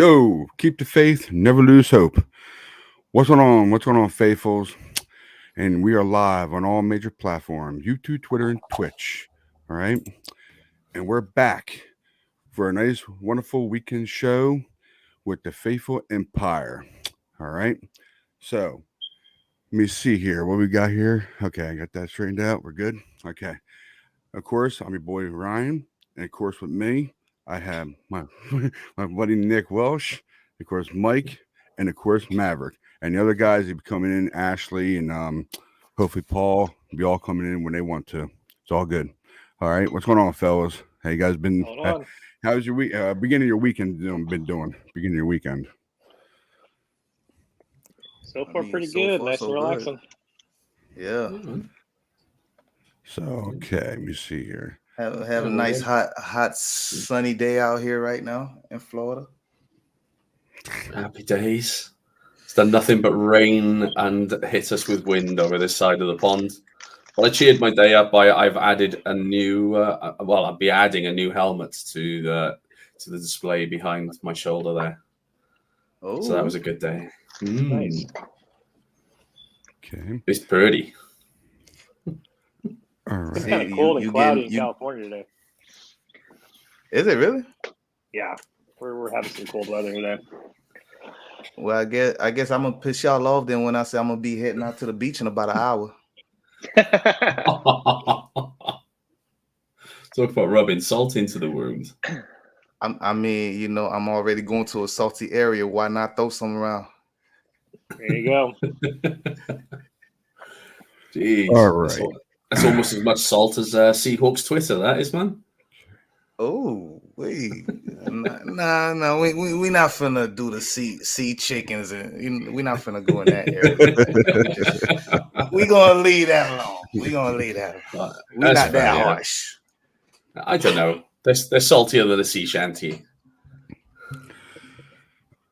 Yo, keep the faith, never lose hope. What's going on? What's going on, faithfuls? And we are live on all major platforms: YouTube, Twitter, and Twitch. All right. And we're back for a nice, wonderful weekend show with the Faithful Empire. All right. So let me see here what we got here. Okay, I got that straightened out. We're good. Okay. Of course, I'm your boy Ryan. And of course, with me, I have my my buddy Nick Welsh, of course, Mike, and of course Maverick. And the other guys will be coming in, Ashley and hopefully Paul will be all coming in when they want to. It's all good. All right. What's going on, fellas? How you guys been? Hold on. How's your week? Beginning of your weekend been doing? Beginning of your weekend. So far, pretty good. Nice and relaxing. Yeah. So okay, let me see here. Have a nice hot sunny day out here right now in Florida. Happy days. It's done nothing but rain and hit us with wind over this side of the pond. Well, I cheered my day up by I've added a new. I'll be adding a new helmet to the display behind my shoulder there. Oh, So that was a good day. Nice. Okay. It's pretty. All It's right. kind of cold and cloudy in California today. Is it really? Yeah, we're having some cold weather today. Well, I guess I'm gonna piss y'all off then when I say I'm gonna be heading out to the beach in about an hour. Talk about rubbing salt into the wound. I mean, I'm already going to a salty area. Why not throw some around? There you go. Jeez. All right. That's almost as much salt as Seahawks Twitter, that is, man. Oh, wait, nah, we not finna do the sea chickens, and we not finna go in that area. We gonna leave that alone. We gonna leave that alone. We That's not fair, that yeah. harsh. I don't know. They're saltier than a sea shanty.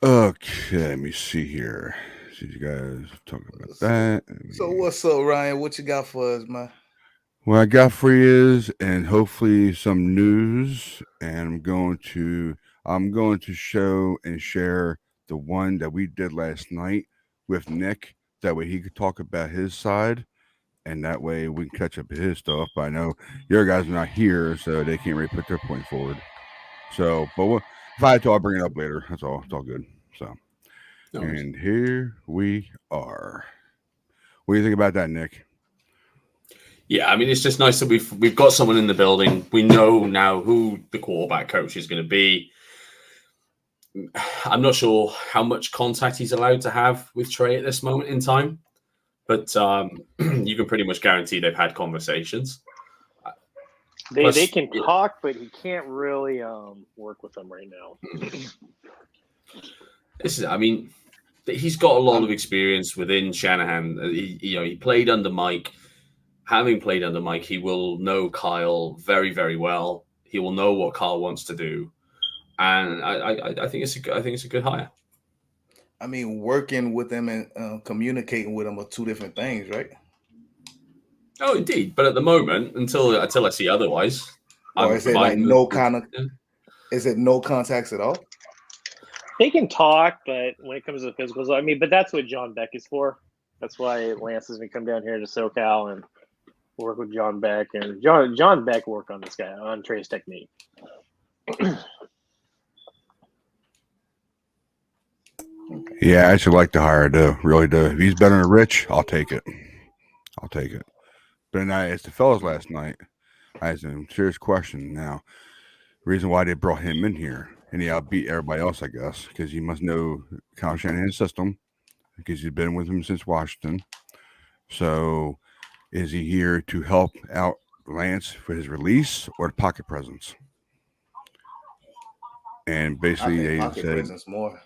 Okay, let me see here. See you guys talking about that. So what's up, Ryan? What you got for us, man? What I got for you is, and hopefully some news, and I'm going to show and share the one that we did last night with Nick. That way he could talk about his side, and that way we can catch up to his stuff. But I know your guys are not here, so they can't really put their point forward. So, if I had to, I'll bring it up later. That's all. It's all good. So, No worries. and here we are. What do you think about that, Nick? Yeah, I mean, it's just nice that we've got someone in the building. We know now who the quarterback coach is going to be. I'm not sure how much contact he's allowed to have with Trey at this moment in time, but you can pretty much guarantee they've had conversations. They can talk, but he can't really work with them right now. He's got a lot of experience within Shanahan. He played under Mike. Having played under Mike, he will know Kyle very, very well. He will know what Kyle wants to do, and I think it's a good hire. I mean, working with them and communicating with them are two different things, right? Oh, indeed. But at the moment, until I see otherwise, Or is it like no kind of? Is it no contacts at all? They can talk, but when it comes to physicals, but that's what John Beck is for. That's why Lance has been come down here to SoCal and work with John Beck, and John Beck worked on this guy on Trey's technique. Yeah, I actually like the hire, though. Really do. If he's better than Rich, I'll take it. But I asked the fellas last night, I asked them a serious question. Now, reason why they brought him in here, and he outbeat everybody else, I guess, because he must know Kyle Shanahan's system, because he's been with him since Washington. So, is he here to help out Lance for his release or the pocket presence? And basically, they pocket said, presence more.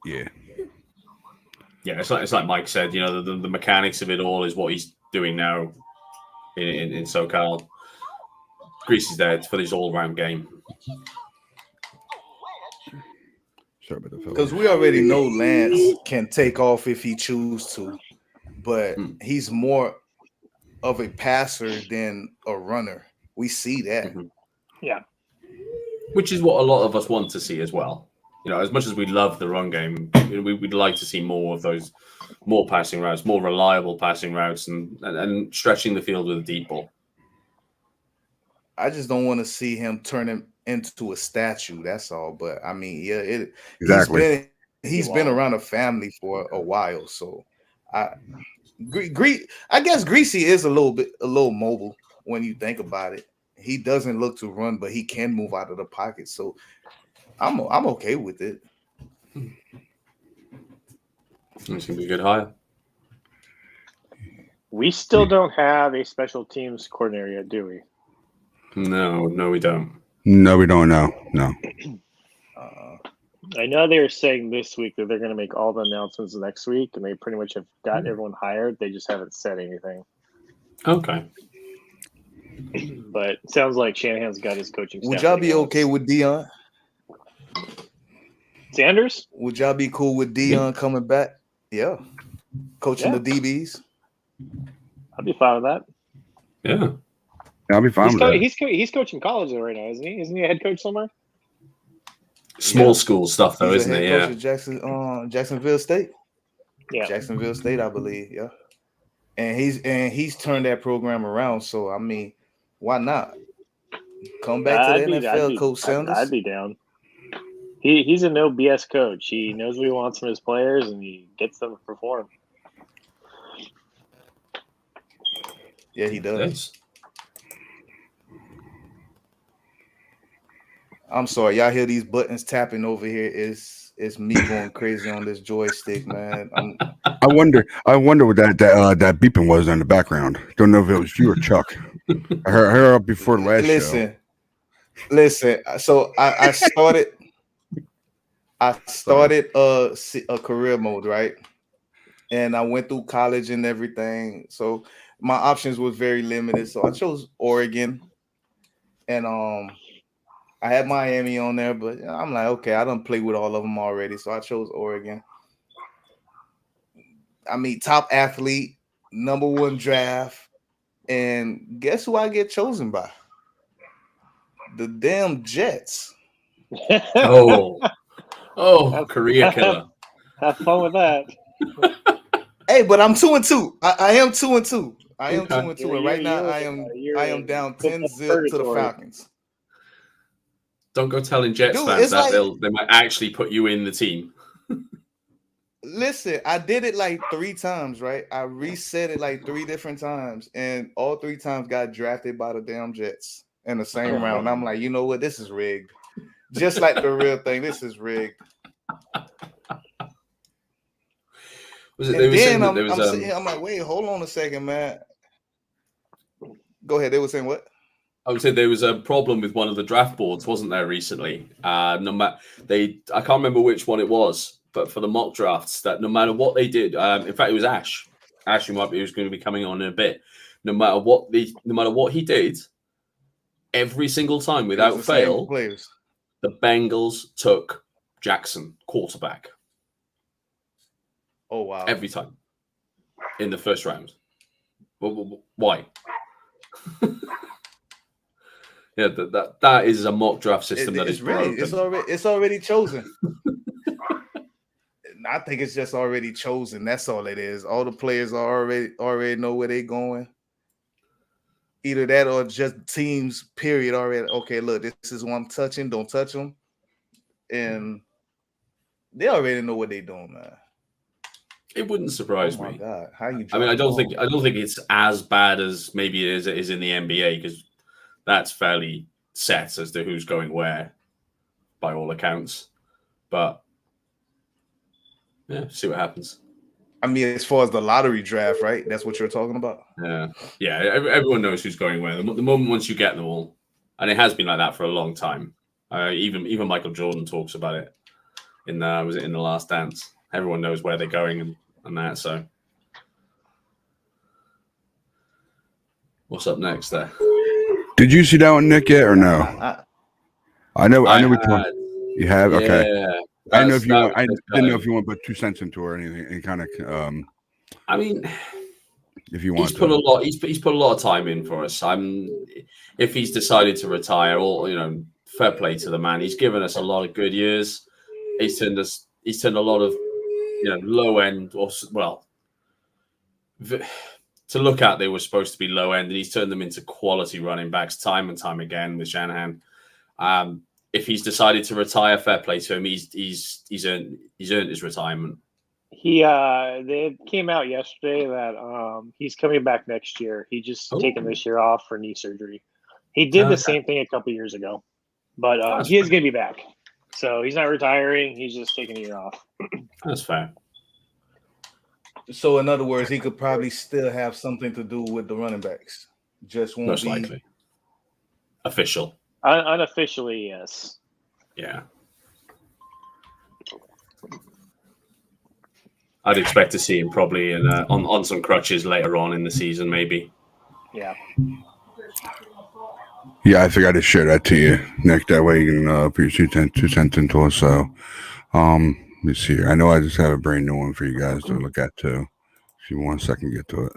Yeah, it's like Mike said. The mechanics of it all is what he's doing now in SoCal. Grease is there for this all-round game. sorry about the fellas. Because we already know Lance can take off if he chooses to, but he's more of a passer than a runner. We see that. Mm-hmm. Yeah. Which is what a lot of us want to see as well. as much as we love the run game, we'd like to see more of those, more passing routes, more reliable passing routes, and stretching the field with a deep ball. I just don't want to see him turn him into a statue. That's all. But I mean, yeah, Exactly. he's been around a family for a while, so I guess Greasy is a little mobile when you think about it. He doesn't look to run, but he can move out of the pocket. So I'm okay with it. It's going to be a good hire. We still don't have a special teams coordinator yet, do we? No, we don't. No, we don't know. No. I know they were saying this week that they're going to make all the announcements next week, and they pretty much have got everyone hired. They just haven't said anything. Okay. But it sounds like Shanahan's got his coaching staff. Would y'all be okay with Dion? Sanders? Would y'all be cool with Dion coming back? Yeah. Coaching the DBs? I'd be fine with that. Yeah. I'll be fine with that. He's coaching college right now, isn't he? Isn't he a head coach somewhere? Small school stuff, though, He's isn't it? Coach Yeah. at Jacksonville State. Yeah. Jacksonville State, I believe. Yeah. And he's turned that program around. So I mean, why not? Come back to the NFL, Coach Sanders. I'd be down. He's a no BS coach. He knows what he wants from his players, and he gets them to perform. Yeah, he does. Yes. I'm sorry, y'all hear these buttons tapping over here? It's me going crazy on this joystick, man. I wonder what that beeping was in the background. Don't know if it was you or Chuck. I heard up before the last show. Listen. So I started a career mode, right? And I went through college and everything. So my options was very limited. So I chose Oregon, and I had Miami on there, but I'm like, okay, I done played with all of them already, so I chose Oregon. I mean, top athlete, number 1 draft, and guess who I get chosen by? The damn Jets. Oh, career killer. Have fun with that. Hey, but I'm 2-2. I am 2-2. I am Okay. 2-2, and right now I am down 10-0 to the Falcons. Don't go telling Jets Dude, fans it's that like- they might actually put you in the team. Listen, I did it like 3 times, right? I reset it like 3 different times, and all 3 times got drafted by the damn Jets in the same round. I'm like, you know what? This is rigged. Just like the real thing, this is rigged. I'm like, wait, hold on a second, man. Go ahead. They were saying what? I would say there was a problem with one of the draft boards, wasn't there, recently? I can't remember which one it was, but for the mock drafts, that no matter what they did, in fact, it was Ash. Ash, who's going to be coming on in a bit. No matter what he did, every single time, without fail, the Bengals took Jackson, quarterback. Oh wow! Every time in the first round. Why? Yeah, that is a mock draft system that is broken. It's already chosen. I think it's just already chosen. That's all it is. All the players already know where they're going. Either that or just teams. Period. Already. Okay, look, this is what I'm touching. Don't touch them, and they already know what they're doing, man. It wouldn't surprise me. God. How you? I mean, I don't think it's as bad as maybe it is in the NBA, because that's fairly set as to who's going where, by all accounts. But yeah, see what happens. I mean, as far as the lottery draft, right? That's what you're talking about. Yeah. Everyone knows who's going where. The moment once you get them all, and it has been like that for a long time. Even Michael Jordan talks about it was it in The Last Dance? Everyone knows where they're going and that. So, what's up next there? Did you see that one, Nick, yet or no? I know. You have. Okay. Yeah, I didn't know if you want to put 2 cents into it or anything. Any kind of. I mean, if you want, he's put a lot. He's put a lot of time in for us. If he's decided to retire, or fair play to the man. He's given us a lot of good years. he's turned a lot of low end to look at, they were supposed to be low end, and he's turned them into quality running backs time and time again with Shanahan. If he's decided to retire, fair play to him. He's earned his retirement. They came out yesterday that he's coming back next year. He just taken this year off for knee surgery. He did the same thing a couple years ago, but he is going to be back. So he's not retiring. He's just taking a year off. That's fair. So in other words, he could probably still have something to do with the running backs. Just won't Most be likely official. Unofficially, yes. Yeah. I'd expect to see him probably on some crutches later on in the season, maybe. Yeah. Yeah, I forgot to share that to you, Nick. That way you can put your 2 cents into it. So, let me see here. I know I just have a brand new one for you guys to look at too. If you want 1 second, get to it.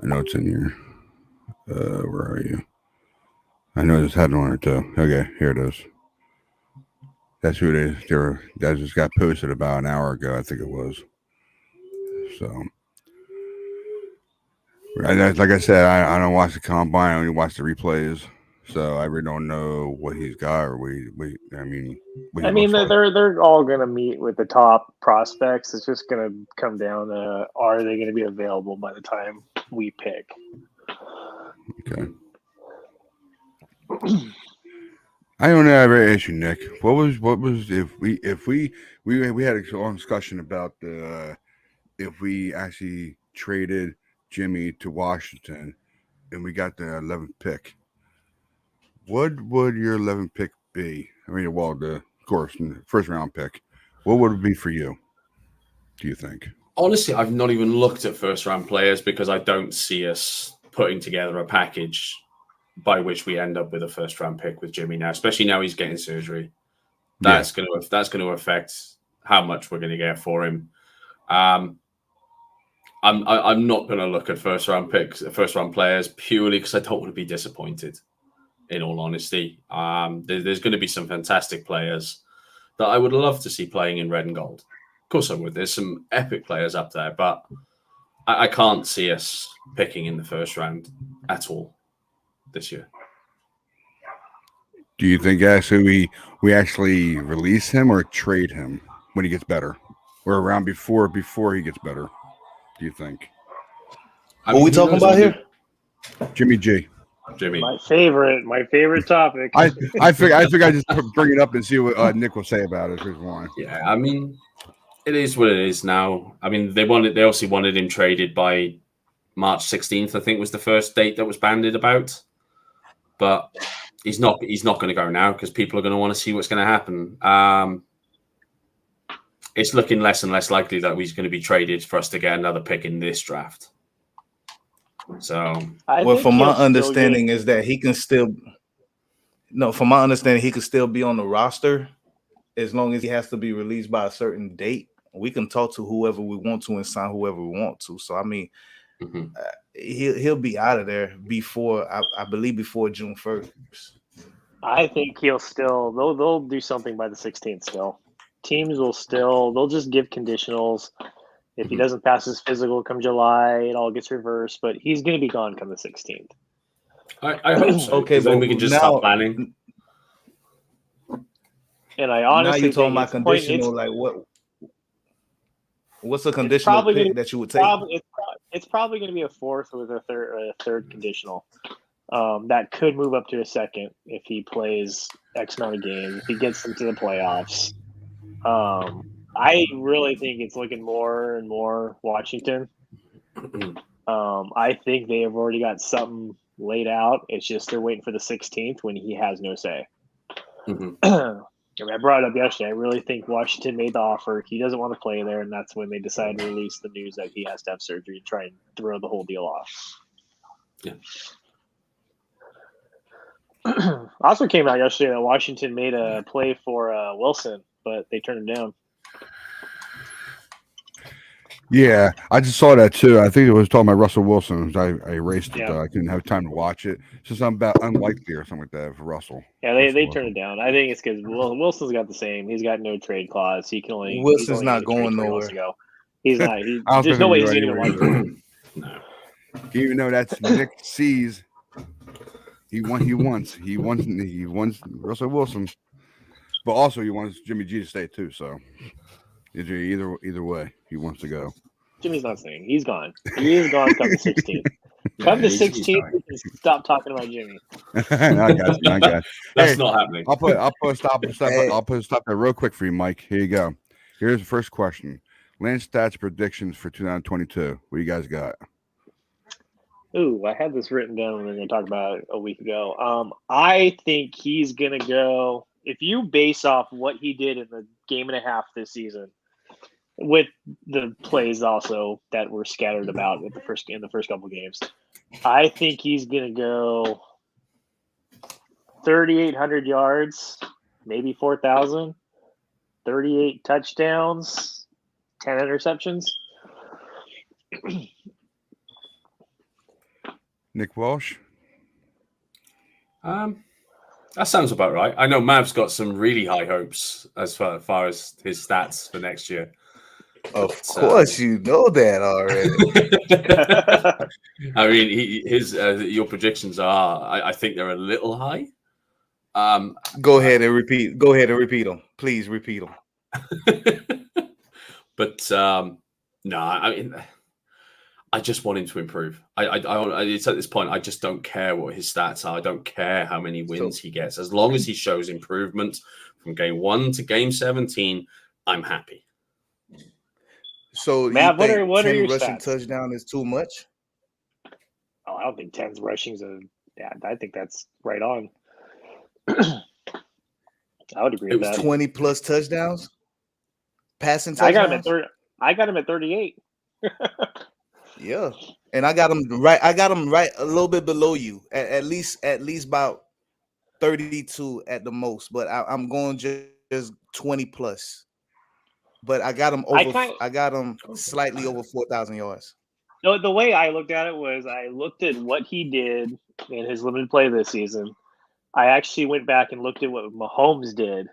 I know it's in here. Where are you? I know I just had one or two. Okay, here it is. That's who it is. That just got posted about an hour ago, I think it was. So, like I said, I don't watch the combine. I only watch the replays. So I really don't know what he's got or they're all going to meet with the top prospects. It's just going to come down to, are they going to be available by the time we pick? Okay. I don't know every issue, Nick. What was if we had a long discussion about if we actually traded Jimmy to Washington and we got the 11th pick, what would your 11th pick be? I mean, well, of course, first round pick. What would it be for you? Do you think? Honestly, I've not even looked at first round players because I don't see us putting together a package by which we end up with a first round pick with Jimmy now, especially now he's getting surgery. That's going to affect how much we're going to get for him. I'm not going to look at first round players purely because I don't want to be disappointed. In all honesty, there's going to be some fantastic players that I would love to see playing in red and gold. Of course, I would. There's some epic players up there, but I can't see us picking in the first round at all this year. Do you think actually we actually release him or trade him when he gets better, or around before he gets better? Do you think? What are we talking about here? Jimmy G. Jimmy, my favorite topic. I think I just bring it up and see what Nick will say about it. If one. Yeah, I mean, it is what it is now. I mean, they obviously wanted him traded by March 16th. I think was the first date that was bandied about. But he's not going to go now because people are going to want to see what's going to happen. It's looking less and less likely that he's going to be traded for us to get another pick in this draft. So, from my understanding is that he can still. No, from my understanding, he can still be on the roster as long as he has to be released by a certain date. We can talk to whoever we want to and sign whoever we want to. So, I mean, he'll be out of there before I believe before June 1st. I think they'll do something by the 16th still. Teams they'll just give conditionals. If he doesn't pass his physical come July, it all gets reversed. But he's going to be gone come the 16th. I hope so. Okay, then we can just start planning. And I honestly now you're talking about conditional. Like what's the conditional pick that you would take? It's probably going to be a fourth with a third conditional. That could move up to a second if he plays X amount of games. If he gets into the playoffs. I really think it's looking more and more Washington. I think they have already got something laid out. It's just they're waiting for the 16th when he has no say. I brought it up yesterday. I really think Washington made the offer. He doesn't want to play there, and that's when they decide to release the news that he has to have surgery and try and throw the whole deal off. Yeah. Also came out yesterday that Washington made a play for Wilson, but they turned him down. Yeah, I just saw that too. I think it was talking about Russell Wilson. I erased it. Yeah. I couldn't have time to watch it. It's just something about unlikely or something like that for Russell. Yeah, Russell they Wilson. turned it down. I think it's because Wilson's got the same. He's got no trade clause. He's Wilson's only not gonna trade going where he wants to nowhere. go. He's not. I was There's no gonna way be he's right going to here. want to. No. Even though that's Nick C's, he wants Russell Wilson, but also he wants Jimmy G to stay too. So either way, he wants to go. Jimmy's not staying. He's gone. He is gone come the 16th. Come the 16th, we can stop talking about Jimmy. I got you. That's Hey, not happening. I'll put a stop. Hey. I'll put a stop there real quick for you, Mike. Here you go. Here's the first question. Lance stats predictions for 2022. What you guys got? Ooh, I had this written down when we were going to talk about it a week ago. I think he's going to go. If you base off what he did in the game and a half this season, with the plays also that were scattered about in the first couple games, I think he's going to go 3,800 yards, maybe 4,000, 38 touchdowns, 10 interceptions. Nick Walsh. That sounds about right. I know Mav's got some really high hopes as far as his stats for next year. Of course, you know that already. I mean, your predictions are. I think they're a little high. Go ahead and repeat. Go ahead and repeat them. Please repeat them. But no, I mean, I just want him to improve. It's at this point, I just don't care what his stats are. I don't care how many wins he gets. As long as he shows improvement from game 1 to game 17, I'm happy. So, Matt, you think what are 10 your rushing stats? touchdown is too much? Oh, I don't think 10's rushing's I think that's right on. I would agree with that. 20 plus touchdowns? Passing I touchdowns? got him at 38. Yeah. And I got him right. I got him right a little bit below you. At least about 32 at the most. But I'm going just 20 plus. But I got him over. I got him slightly over 4,000 yards. No, the way I looked at it was I looked at what he did in his limited play this season. I actually went back and looked at what Mahomes did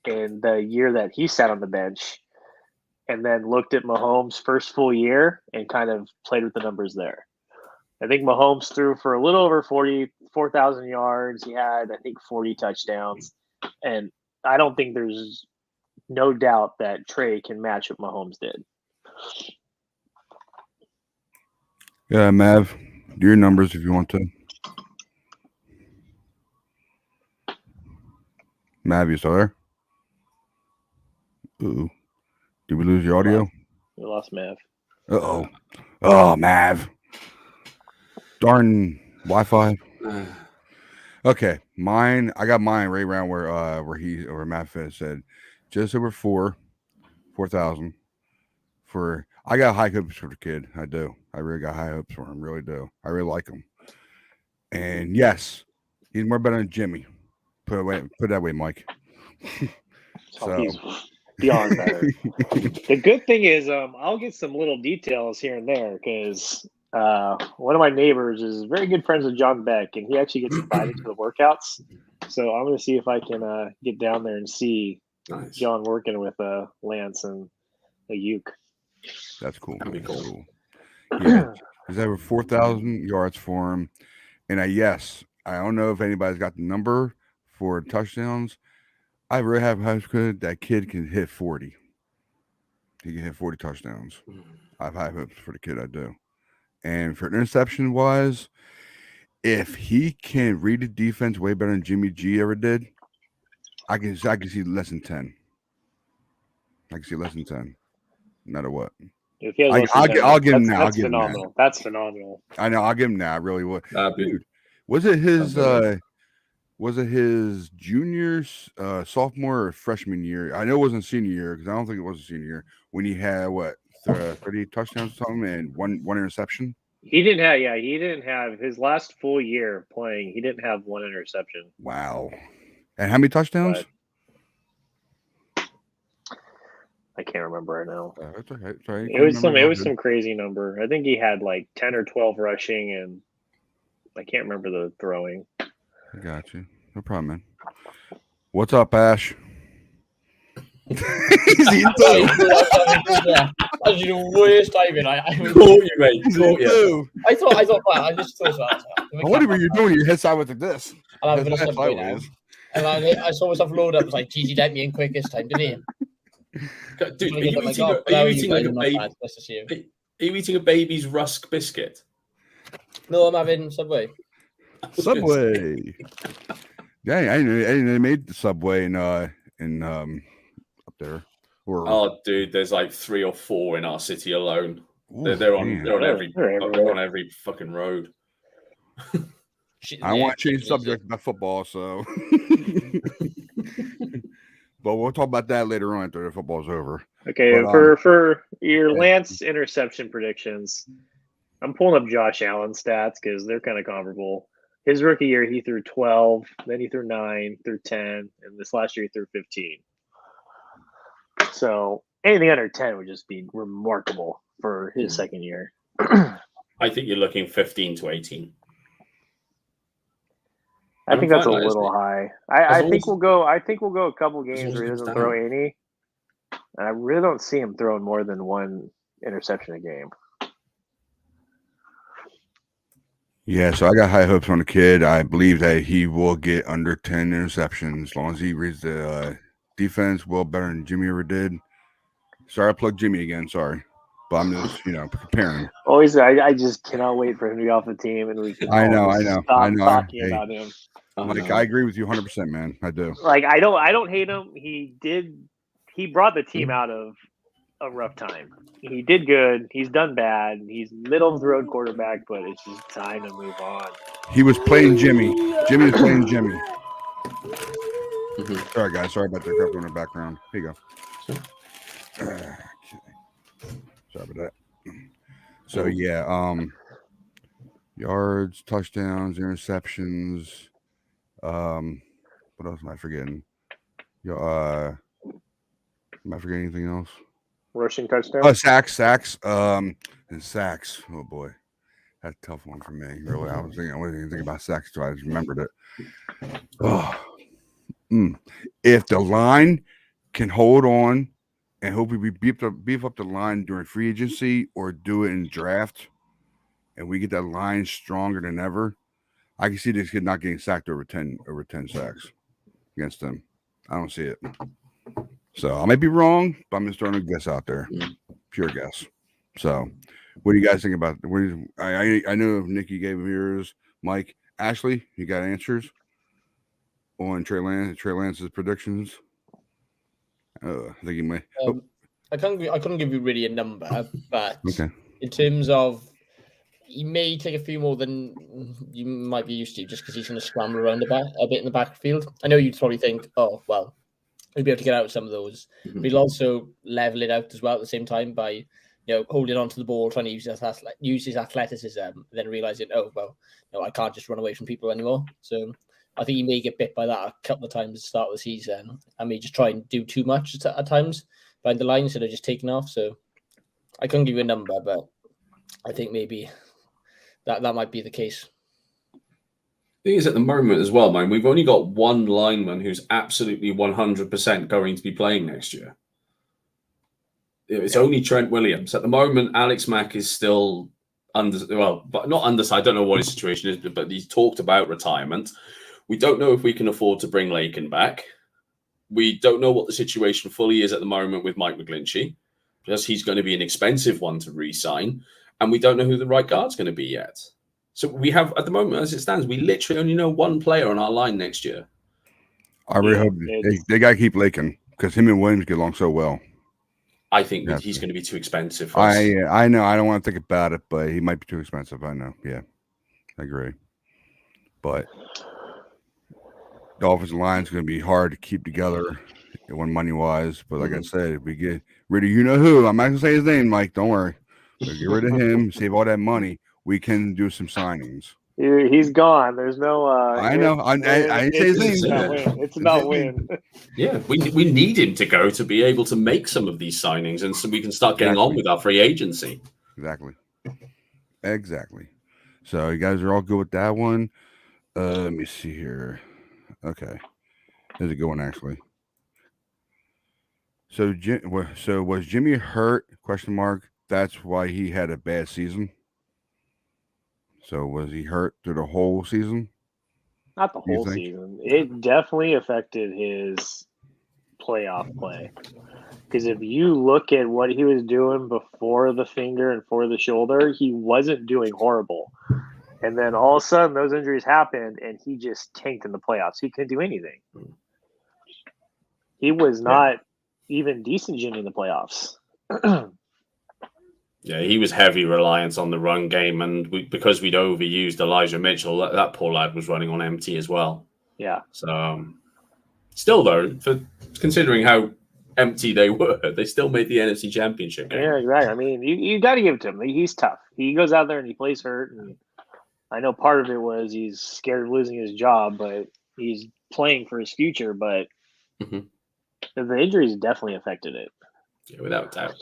in the year that he sat on the bench, and then looked at Mahomes' first full year and kind of played with the numbers there. I think Mahomes threw for a little over 44,000 yards. He had, I think, 40 touchdowns. And I don't think there's no doubt that Trey can match what Mahomes did. Yeah, Mav, do your numbers if you want to. Mav, you still there? Ooh. Did we lose your audio? We lost Mav. Uh-oh. Oh, Mav. Darn Wi-Fi. Okay, I got mine right around where Matt said just over 4,000 for. I got high hopes for the kid. I do. I really got high hopes for him. Really do. I really like him. And yes, he's more better than Jimmy. Put it that way, Mike. So he's beyond better. The good thing is, I'll get some little details here and there because one of my neighbors is very good friends with John Beck, and he actually gets invited to the workouts. So I'm going to see if I can get down there and see John working with Lance and a Uke. That's cool. That'd be cool. Yeah, he's over 4,000 yards for him, and I don't know if anybody's got the number for touchdowns. I really have hopes that kid can hit 40. He can hit 40 touchdowns. I have high hopes for the kid. I do. And for interception wise, if he can read the defense way better than Jimmy G ever did, I can see less than 10. I can see less than 10, no matter what. If he has I'll give him now. That's phenomenal. That's phenomenal. I know. I'll give him now. I really would. Dude, was it his junior, sophomore, or freshman year? I know it wasn't senior year because I don't think it was a senior year when he had 30 touchdowns or something and one interception. He didn't have his last full year playing. He didn't have one interception. Wow. And how many touchdowns? I can't remember right now. That's okay. Sorry, It was some crazy number. I think he had like 10 or 12 rushing, and I can't remember the throwing. I got you. No problem, man. What's up, Ash? He's eating too. That was the worst timing. I Caught you, mate. He's Caught eating you. too. I thought, wow, I just thought that. What were you doing? Your head sideways like this. I'm having a Head Subway now. sideways. And I saw myself load up. I was like, GG let me in quick this time, didn't he? Dude, are Trying to you get eating, my are goal. you eating like a Not baby? bad. Nice to see you. Are you eating a baby's rusk biscuit? No, I'm having Subway. Subway. Yeah, I didn't know they made the Subway in up there. Or, Oh, dude, there's like 3 or 4 in our city alone. ooh, They're on man. they're on every fucking road. I want to change subject about football, so. But we'll talk about that later on after the football's over. Okay, But, for your yeah. Lance interception predictions, I'm pulling up Josh Allen's stats because they're kind of comparable. His rookie year, he threw 12, then he threw 9, threw 10, and this last year he threw 15. So anything under 10 would just be remarkable for his second year. I think you're looking 15 to 18. I think that's a fine, little high. I think we'll go a couple games where he doesn't throw any. And I really don't see him throwing more than one interception a game. Yeah, so I got high hopes on the kid. I believe that he will get under 10 interceptions as long as he reads the defense well better than Jimmy ever did. Sorry, I plugged Jimmy again. Sorry. But I'm just, preparing. Always, I just cannot wait for him to be off the team, and we can I know. stop talking about him. Like, I agree with you 100%, man. I do. Like, I don't hate him. He brought the team out of a rough time. He did good. He's done bad. He's middle of the road quarterback, but it's just time to move on. He was playing Jimmy. Jimmy was playing Jimmy. Sorry, guys. Sorry about the crap in the background. Here you go. Sorry about that. So, yeah. Yards, touchdowns, interceptions. What else am I forgetting? Am I forgetting anything else? Rushing touchdown. Oh, sacks. And sacks. Oh boy, that's a tough one for me. Really, I wasn't even thinking about sacks until I just remembered it. Oh. If the line can hold on, and hopefully we beef up the line during free agency or do it in draft, and we get that line stronger than ever, I can see this kid not getting sacked over 10 sacks against them. I don't see it. So I might be wrong, but I'm just throwing a guess out there. Pure guess. So what do you guys think about I know Nikki gave yours. Mike, Ashley, you got answers on Trey Lance's predictions? I think he might. I couldn't give you really a number, but Okay. In terms of he may take a few more than you might be used to, just because he's going to scramble around a bit in the backfield. I know you'd probably think, oh well, he'll be able to get out some of those, but he'll also level it out as well at the same time by holding onto the ball, trying to use his athleticism, then realizing, oh well, no, I can't just run away from people anymore. So I think he may get bit by that a couple of times at the start of the season. I may just try and do too much at times behind the line instead of just taking off. So I couldn't give you a number, but I think maybe that might be the case. The thing is, at the moment as well, man, we've only got one lineman who's absolutely 100% going to be playing next year. It's only Trent Williams. At the moment, Alex Mack is still but not underside. I don't know what his situation is, but he's talked about retirement. We don't know if we can afford to bring Lakin back. We don't know what the situation fully is at the moment with Mike McGlinchey, because he's going to be an expensive one to re-sign, and we don't know who the right guard's going to be yet. So we have, at the moment, as it stands, we literally only know one player on our line next year. I really hope they got to keep Lakin because him and Williams get along so well. I think he's going to be too expensive for us. I know. I don't want to think about it, but he might be too expensive. I know. Yeah, I agree. But the offensive line is going to be hard to keep together when money-wise. But like I said, if we get rid of you-know-who, I'm not going to say his name, Mike. Don't worry. But get rid of him, save all that money. We can do some signings. He's gone. There's no. I know. I didn't say his It's name. about win. It's about win. Yeah, we need him to go to be able to make some of these signings, and so we can start getting on with our free agency. Exactly. So you guys are all good with that one. Let me see here. Okay, there's a good one actually. So was Jimmy hurt? Question mark. That's why he had a bad season. So was he hurt through the whole season? Not the You whole think? season. It definitely affected his playoff play. Because if you look at what he was doing before the finger and for the shoulder, he wasn't doing horrible. And then all of a sudden, those injuries happened, and he just tanked in the playoffs. He couldn't do anything. He was not even decent Jimmy in the playoffs. Yeah, he was heavy reliance on the run game, and because we'd overused Elijah Mitchell, that poor lad was running on empty as well. Yeah. So, still though, for considering how empty they were, they still made the NFC Championship game. Yeah, exactly. I mean, you got to give it to him. He's tough. He goes out there and he plays hurt, and I know part of it was he's scared of losing his job, but he's playing for his future. But the injuries definitely affected it. Yeah, without a doubt.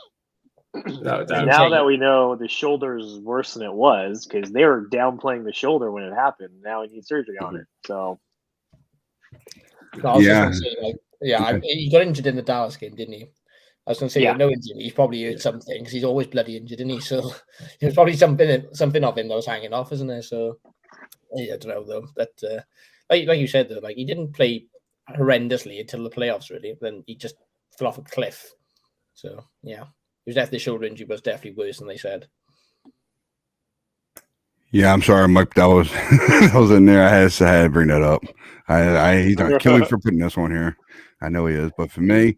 Without a doubt. And now that we know the shoulder is worse than it was, because they were downplaying the shoulder when it happened. Now he needs surgery on it. So, I was just going to say, he got injured in the Dallas game, didn't he? I was going to say, no injury. He's probably hurt something because he's always bloody injured, isn't he? So there's probably something of him that was hanging off, isn't there? So I don't know though. But like you said though, like he didn't play horrendously until the playoffs. Really, then he just fell off a cliff. So yeah, he was definitely shoulder injury, was definitely worse than they said. Yeah, I'm sorry, Mike. That was I was in there. I had to bring that up. He's not killing me for putting this one here. I know he is, but for me,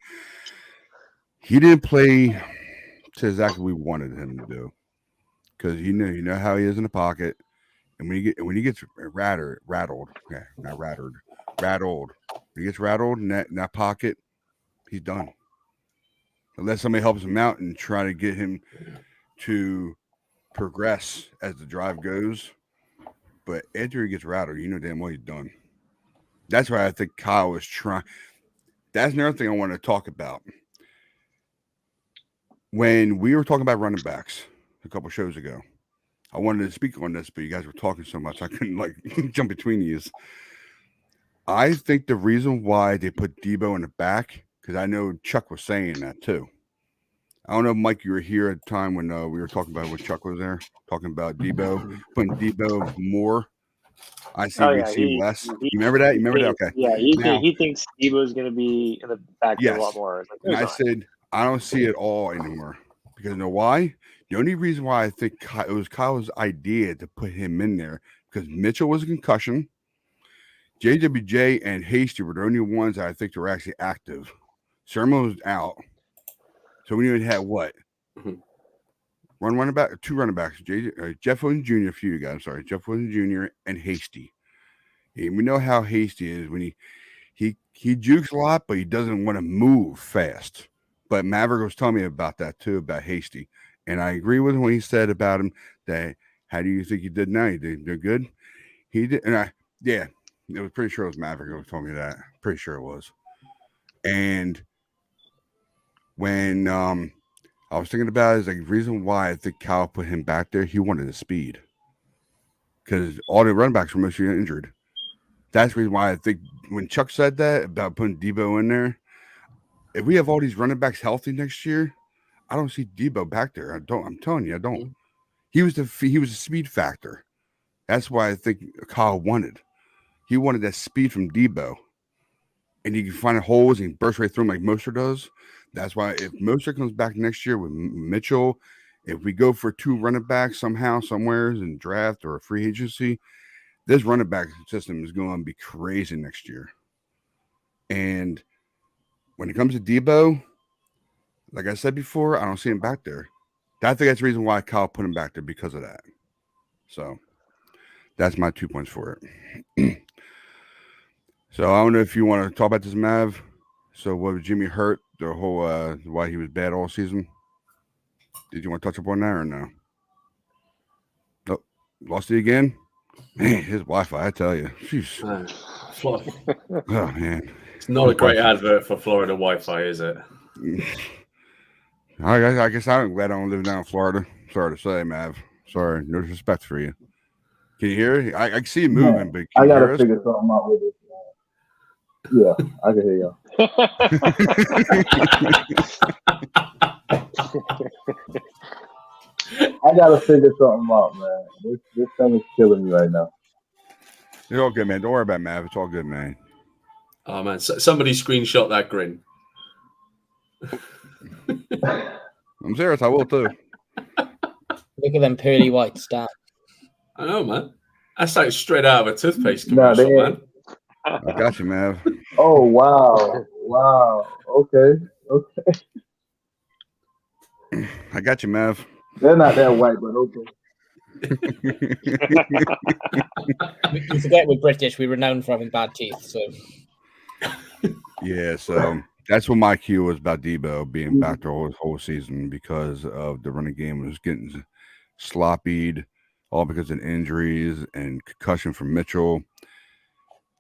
he didn't play to exactly what we wanted him to do, because you know how he is in the pocket, and when he gets rattled, when he gets rattled in that pocket, he's done. Unless somebody helps him out and try to get him to progress as the drive goes. But after he gets rattled, you know damn well he's done. That's why I think Kyle was trying. That's another thing I want to talk about. When we were talking about running backs a couple shows ago, I wanted to speak on this, but you guys were talking so much I couldn't jump between you. I think the reason why they put Debo in the back, because I know Chuck was saying that too. I don't know, Mike, you were here at the time when we were talking about when Chuck was there, talking about Debo, putting Debo more. I see less. You remember that? Okay. Yeah, he thinks Debo's going to be in the backfield a lot more. I said, I don't see it all anymore. Because you know why? The only reason why I think it was Kyle's idea to put him in there, because Mitchell was a concussion. JWJ and Hasty were the only ones that I think were actually active. Sermon was out. So we even had what? One running back, two running backs. Jeff Wilson Jr. for you guys. Sorry, Jeff Wilson Jr. and Hasty. And we know how Hasty is when he jukes a lot, but he doesn't want to move fast. But Maverick was telling me about that too, about Hasty, and I agree with him when he said about him that how do you think he did now? He did good. He did, and it was pretty sure it was Maverick who told me that. Pretty sure it was. And when I was thinking about it, is the reason why I think Kyle put him back there. He wanted the speed, because all the running backs were mostly injured. That's the reason why I think when Chuck said that about putting Debo in there, if we have all these running backs healthy next year, I don't see Debo back there. I don't. I'm telling you, I don't. He was a speed factor. That's why I think Kyle wanted. He wanted that speed from Debo, and he can find holes and burst right through them like Mostert does. That's why if Mostert comes back next year with Mitchell, if we go for two running backs somehow, somewhere in draft or a free agency, this running back system is going to be crazy next year. And when it comes to Debo, like I said before, I don't see him back there. I think that's the reason why Kyle put him back there, because of that. So that's my 2 points for it. So I don't know if you want to talk about this, Mav. So was Jimmy hurt the whole why he was bad all season? Did you want to touch upon that or no? Nope. Lost it again? Man, his Wi-Fi, I tell you. Jeez. Oh, man. It's not a great advert for Florida Wi-Fi, is it? I guess I'm glad I don't live down in Florida. Sorry to say, Mav. Sorry, no disrespect for you. Can you hear it? I can see it moving, but can I you gotta hear us? figure something out with it. Yeah, I can hear y'all. I gotta figure something out, man. This thing is killing me right now. It's all good, man. Don't worry about it, Mav. It's all good, man. Oh man, somebody screenshot that grin. I'm serious. I will too. Look at them pearly white stats. I know, man. That's like straight out of a toothpaste Nah, commercial, man. I got you, Mav. Oh wow. Okay. I got you, Mav. They're not that white, but okay. You forget we're British. We're renowned for having bad teeth. So Yeah, so that's what my cue was about Debo being back the whole season because of the running game was getting sloppied, all because of injuries and concussion from Mitchell.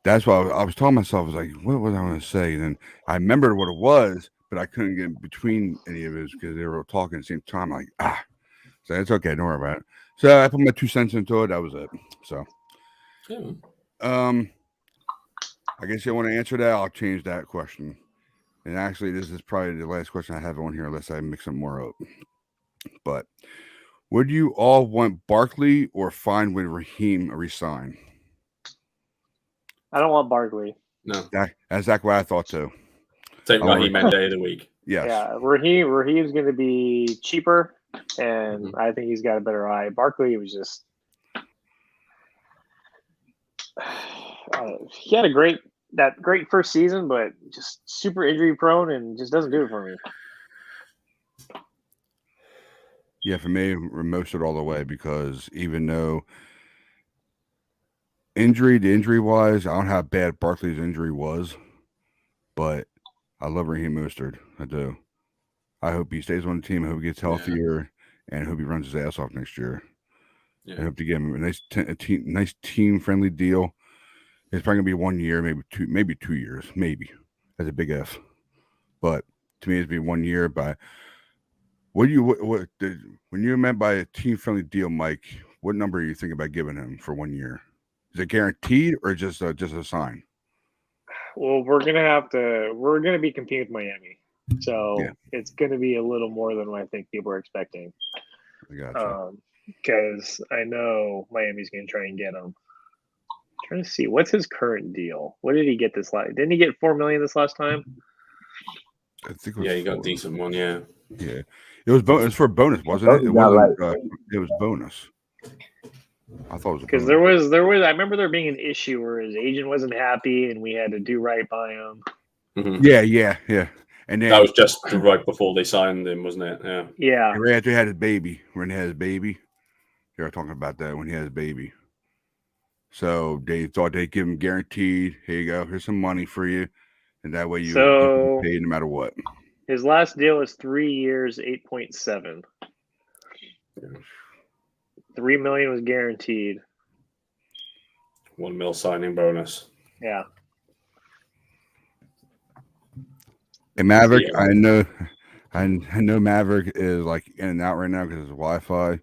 That's why I was telling myself, I was like, what was I going to say? And then I remembered what it was, but I couldn't get between any of it because they were talking at the same time. Like, so it's okay, don't worry about it. So I put my 2 cents into it. That was it. So, I guess you want to answer that. I'll change that question. And actually, this is probably the last question I have on here, unless I mix some more up. But would you all want Barkley or fine with Raheem resign? I don't want Barkley. No, That's exactly what I thought too. take Raheem any day of the week. Yes. Yeah, Raheem's going to be cheaper, and I think he's got a better eye. Barkley was just he had a great first season, but just super injury prone and just doesn't do it for me. Yeah, for me, most it all the way because even though injury wise, I don't know how bad Barkley's injury was, but I love Raheem Mostert. I do. I hope he stays on the team. I hope he gets healthier, and I hope he runs his ass off next year. I hope to give him a nice team friendly deal. It's probably gonna be 1 year, maybe 2 years, maybe. That's a big F. But to me, it'd be 1 year. But when you meant by a team friendly deal, Mike? What number are you thinking about giving him for 1 year? Is it guaranteed or just a sign? Well, we're gonna be competing with Miami, so it's gonna be a little more than what I think people are expecting. I gotcha. Because I know Miami's gonna try and get him. I'm trying to see what's his current deal. What did he get this last? Didn't he get $4 million this last time? I think it was he got a decent one. Yeah. It was for a bonus, wasn't it? It wasn't. It was bonus. I thought it was because there was. I remember there being an issue where his agent wasn't happy, and we had to do right by him. Mm-hmm. Yeah. And then that was just right before they signed him, wasn't it? Yeah. Right after he had his baby, when he had his baby, they were talking about that when he had his baby. So they thought they'd give him guaranteed. Here you go. Here's some money for you, and that way you can pay no matter what. His last deal is 3 years, 8.7. $3 million was guaranteed. $1 million signing bonus. Yeah. And Maverick, I know Maverick is like in and out right now because of Wi-Fi.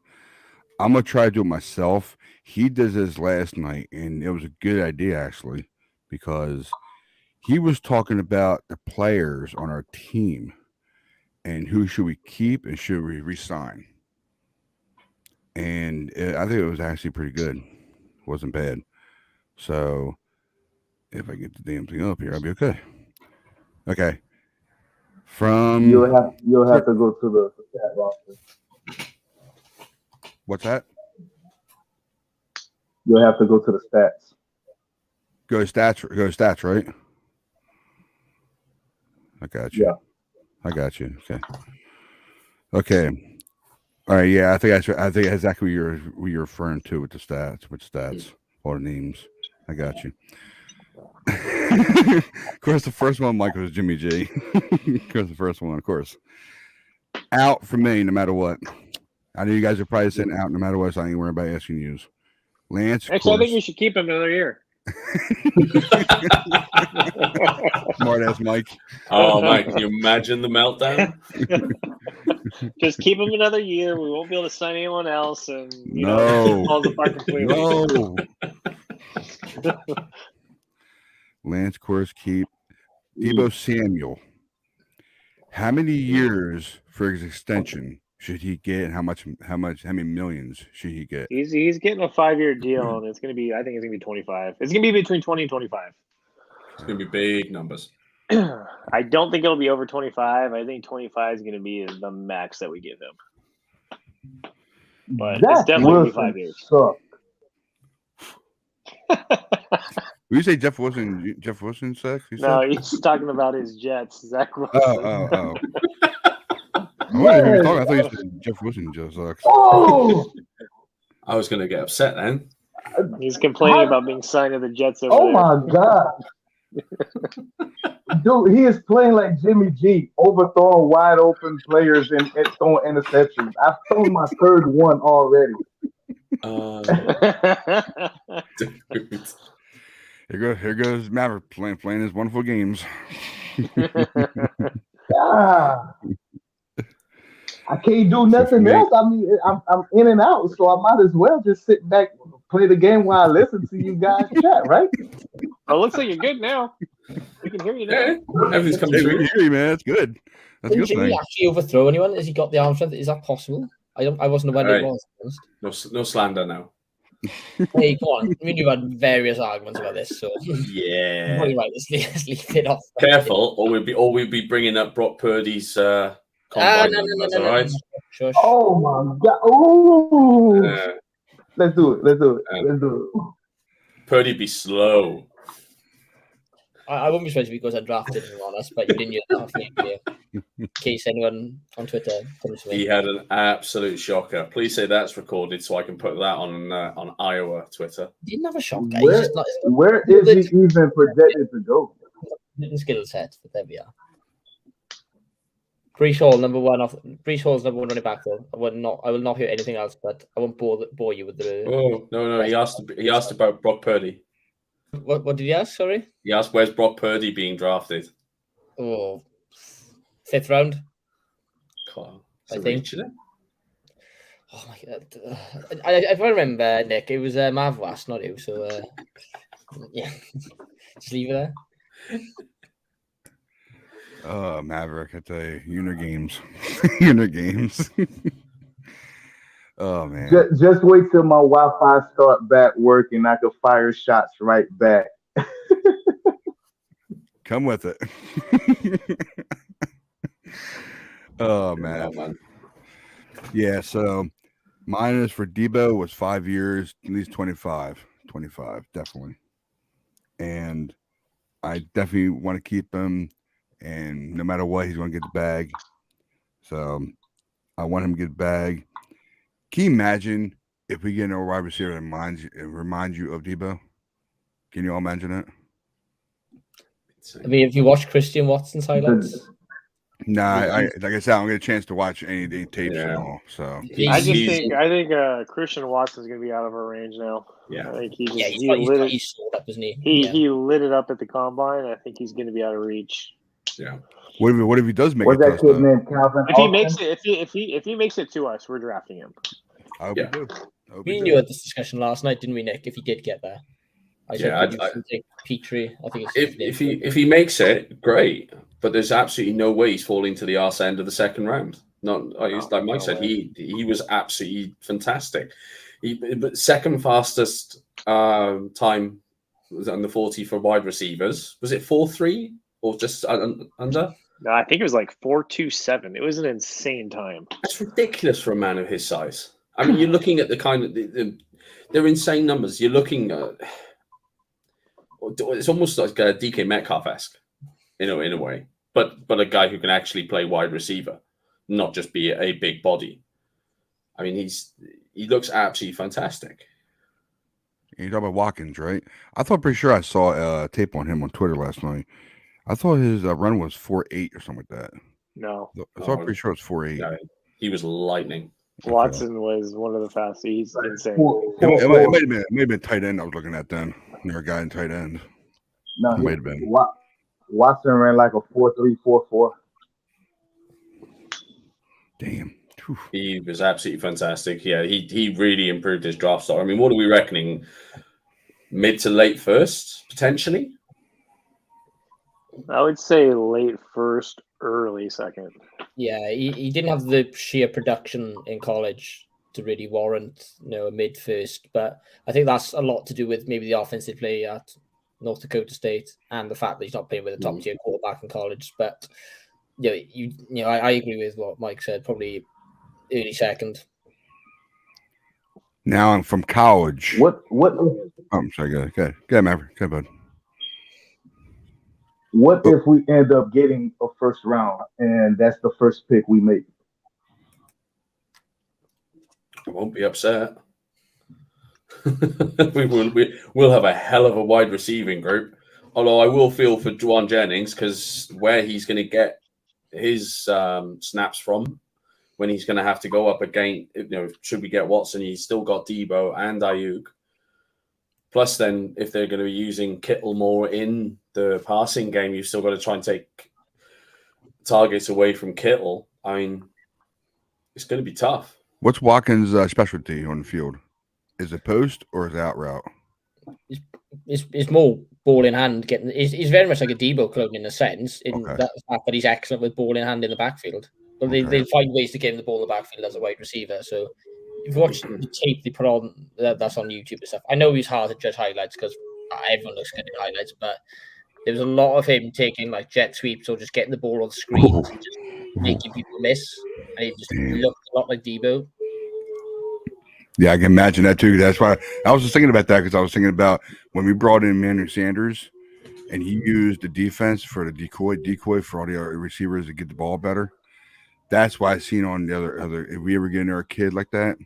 I'm gonna try to do it myself. He did this last night, and it was a good idea actually, because he was talking about the players on our team and who should we keep and should we resign. And I think it was actually pretty good. It wasn't bad. So if I get the damn thing up here, I'll be okay. Okay. You'll have to go to the stat roster. What's that? You'll have to go to the stats. Go stats, right? I got you. Yeah. I got you. Okay. All right. Yeah, I think that's exactly what you're referring to with the stats, all the names. I got you. Of course, the first one, Mike, was Jimmy G. Of course, the first one, of course. Out for me, no matter what. I know you guys are probably sitting out no matter what, so I ain't worried about asking you. Lance. Actually, I think we should keep him another year. Smart ass Mike. Oh, Mike, can you imagine the meltdown? Just keep him another year. We won't be able to sign anyone else, and No. it falls apart completely. No. Lance Course keep. Debo Samuel. How many years for his extension should he get, and how many millions should he get? He's getting a 5-year deal, and it's gonna be. I think it's gonna be 25. It's gonna be between 20 and 25. It's going to be big numbers. I don't think it'll be over 25. I think 25 is gonna be the max that we give him. But it's definitely gonna be 5 years. Will you say Jeff Wilson sucks? No, he's talking about his Jets. Zach Wilson. Oh. I wasn't even talking. I thought you said Jeff Wilson just sucks. Oh, I was going to get upset then. He's complaining about being signed to the Jets over oh there. my God. Dude, he is playing like Jimmy G, overthrowing wide open players and throwing interceptions. I've thrown my third one already. Dude. Here goes Maverick playing his wonderful games. Ah, I can't do nothing else. I mean, I'm in and out, so I might as well just sit back, play the game while I listen to you guys chat, right? Oh, looks like you're good now. We can hear you now. Yeah, everything's coming Hey, we through. can hear you, man. That's good. That's a Didn't good Jimmy thing. actually overthrow anyone? Has he got the arm strength? Is that possible? I wasn't aware Right. it was. No slander now. Hey, go on. I mean, you've had various arguments about this, so Yeah. Well, right, let's leave it off. Careful, or we'll be bringing up Brock Purdy's combine numbers, all right? Sure. Oh my God! Oh, Uh, let's do it. Purdy be slow. I wouldn't be surprised if he goes undrafted, to be honest, but you didn't use that for me, in case anyone on Twitter comes to me. He had an absolute shocker. Please say that's recorded so I can put that on Iowa Twitter. He didn't have a shot, guys. Where is he even projected to go? Skill set, but there we are. Brees Hall, number one. Brees Hall's number one running back, though. I will not hear anything else, but I won't bore you with the. Oh no! He asked about Brock Purdy. What did he ask? Sorry. He asked where's Brock Purdy being drafted. Oh, 5th round. God, I think. reaching it. Oh my God! If I remember, Nick, it was Mav Wast, not you. So yeah, just leave it there. Oh, Maverick, I tell you, unit games. Unit games. Oh, man. Just wait till my Wi-Fi start back working. I can fire shots right back. Come with it. Oh, man. Yeah, man. Yeah, so mine is for Debo was 5 years, at least 25, definitely. And I definitely want to keep him. And no matter what, he's going to get the bag. So I want him to get the bag. Can you imagine if we get a wide receiver that reminds you of Debo? Can you all imagine it? I mean, if you watch Christian Watson's highlights, Nah, like I said, I don't get a chance to watch any tapes at all. So I think Christian Watson's going to be out of our range now. Yeah. I think he's sold up, isn't he? He lit it up at the combine. I think he's going to be out of reach. Yeah. What if he does make What's it? that kid named Calvin? If he makes it, if he makes it to us, we're drafting him. I hope Yeah. we do. We knew at this discussion last night, didn't we, Nick? If he did get there, I take Petrie. I think If he makes it, great. But there's absolutely no way he's falling to the arse end of the second round. Like Mike said, he was absolutely fantastic. But second fastest time was on the 40 for wide receivers. Was it 4.3 or just under? No, I think it was like 4.27. It was an insane time. That's ridiculous for a man of his size. I mean, you're looking at the kind of they're insane numbers. You're looking at it's almost like a DK Metcalf-esque, in a way, but a guy who can actually play wide receiver, not just be a big body. I mean, he looks absolutely fantastic. You talk about Watkins, right? I thought pretty sure I saw tape on him on Twitter last night. I thought his run was 4.8 or something like that. No, I thought pretty sure it was 4.8. Yeah, he was lightning. Watson was one of the fastest. He's insane. It might have been tight end I was looking at then. Near a guy in tight end. No, It might have been. Watson ran like a 4.3, 4.4. Damn. Whew. He was absolutely fantastic. Yeah, he really improved his draft stock. I mean, what are we reckoning? Mid to late first, potentially? I would say late first, early second. Yeah, he didn't have the sheer production in college to really warrant, a mid first. But I think that's a lot to do with maybe the offensive play at North Dakota State and the fact that he's not playing with a top tier quarterback in college. But I agree with what Mike said. Probably early second. Now I'm from college. What? Oh, I'm sorry. Go ahead, Maverick. Go ahead, bud. What if we end up getting a first round and that's the first pick we make? I won't be upset. We'll have a hell of a wide receiving group. Although I will feel for Juwan Jennings because where he's going to get his snaps from when he's going to have to go up again, should we get Watson, he's still got Debo and Ayuk. Plus, then, if they're going to be using Kittle more in the passing game, you've still got to try and take targets away from Kittle. I mean, it's going to be tough. What's Watkins' specialty on the field? Is it post or is it out route? It's more ball in hand. He's very much like a Debo clone in a sense, that fact that he's excellent with ball in hand in the backfield. But they'll find ways to get him the ball in the backfield as a wide receiver. So if you watch the tape they put on, that's on YouTube and stuff. I know he's hard to judge highlights because everyone looks good in highlights, but there was a lot of him taking like jet sweeps or just getting the ball on the screen and just making people miss. And he just looked a lot like Debo. Yeah, I can imagine that too. That's why I was just thinking about that because I was thinking about when we brought in Emmanuel Sanders and he used the defense for the decoy for all the other receivers to get the ball better. That's why I seen on the other. If we ever get into a kid like that,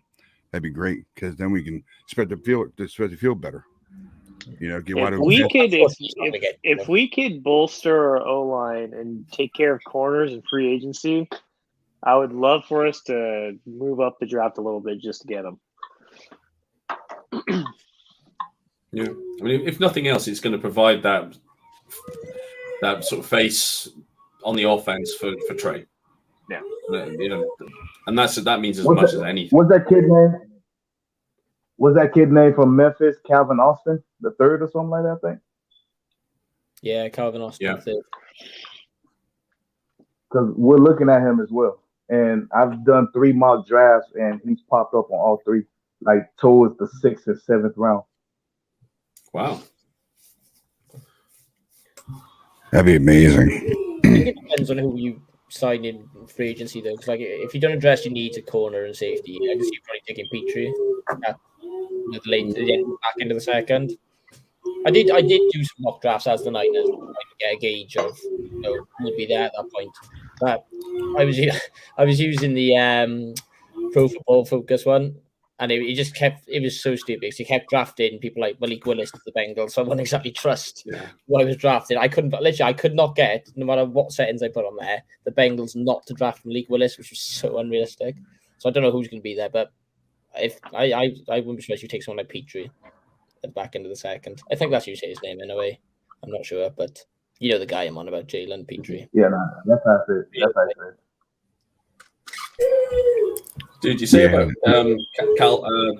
that'd be great because then we can spread the field better. Get wide open. If we could bolster our O-line and take care of corners and free agency, I would love for us to move up the draft a little bit just to get them. Yeah, I mean, if nothing else, it's going to provide that sort of face on the offense for Trey. Yeah, and that means as much as anything. What's that kid name? Was that kid name from Memphis, Calvin Austin, the third or something like that? I think. Yeah, Calvin Austin. Yeah. Because we're looking at him as well, and I've done 3 mock drafts, and he's popped up on all 3, like towards the 6th and 7th round. Wow, that'd be amazing. I think it depends on who you sign in free agency, though. Because like, if you don't address your needs at corner and safety, I can see you probably taking Petrie at the back end of the second. I did do some mock drafts as the Niners to get a gauge of who would be there at that point. But I was using the Pro Football Focus one, and it was so stupid because he kept drafting people like Malik Willis to the Bengals, so I wouldn't exactly trust what I was drafting. I could not get, no matter what settings I put on there, the Bengals not to draft Malik Willis, which was so unrealistic. So I don't know who's going to be there, but if I wouldn't be surprised you take someone like Petrie at the back end of the second. I think that's how you say his name anyway. I'm not sure, but you know the guy I'm on about, Jalen Petrie. Yeah, that's how it is. That's how it is. Dude, you say about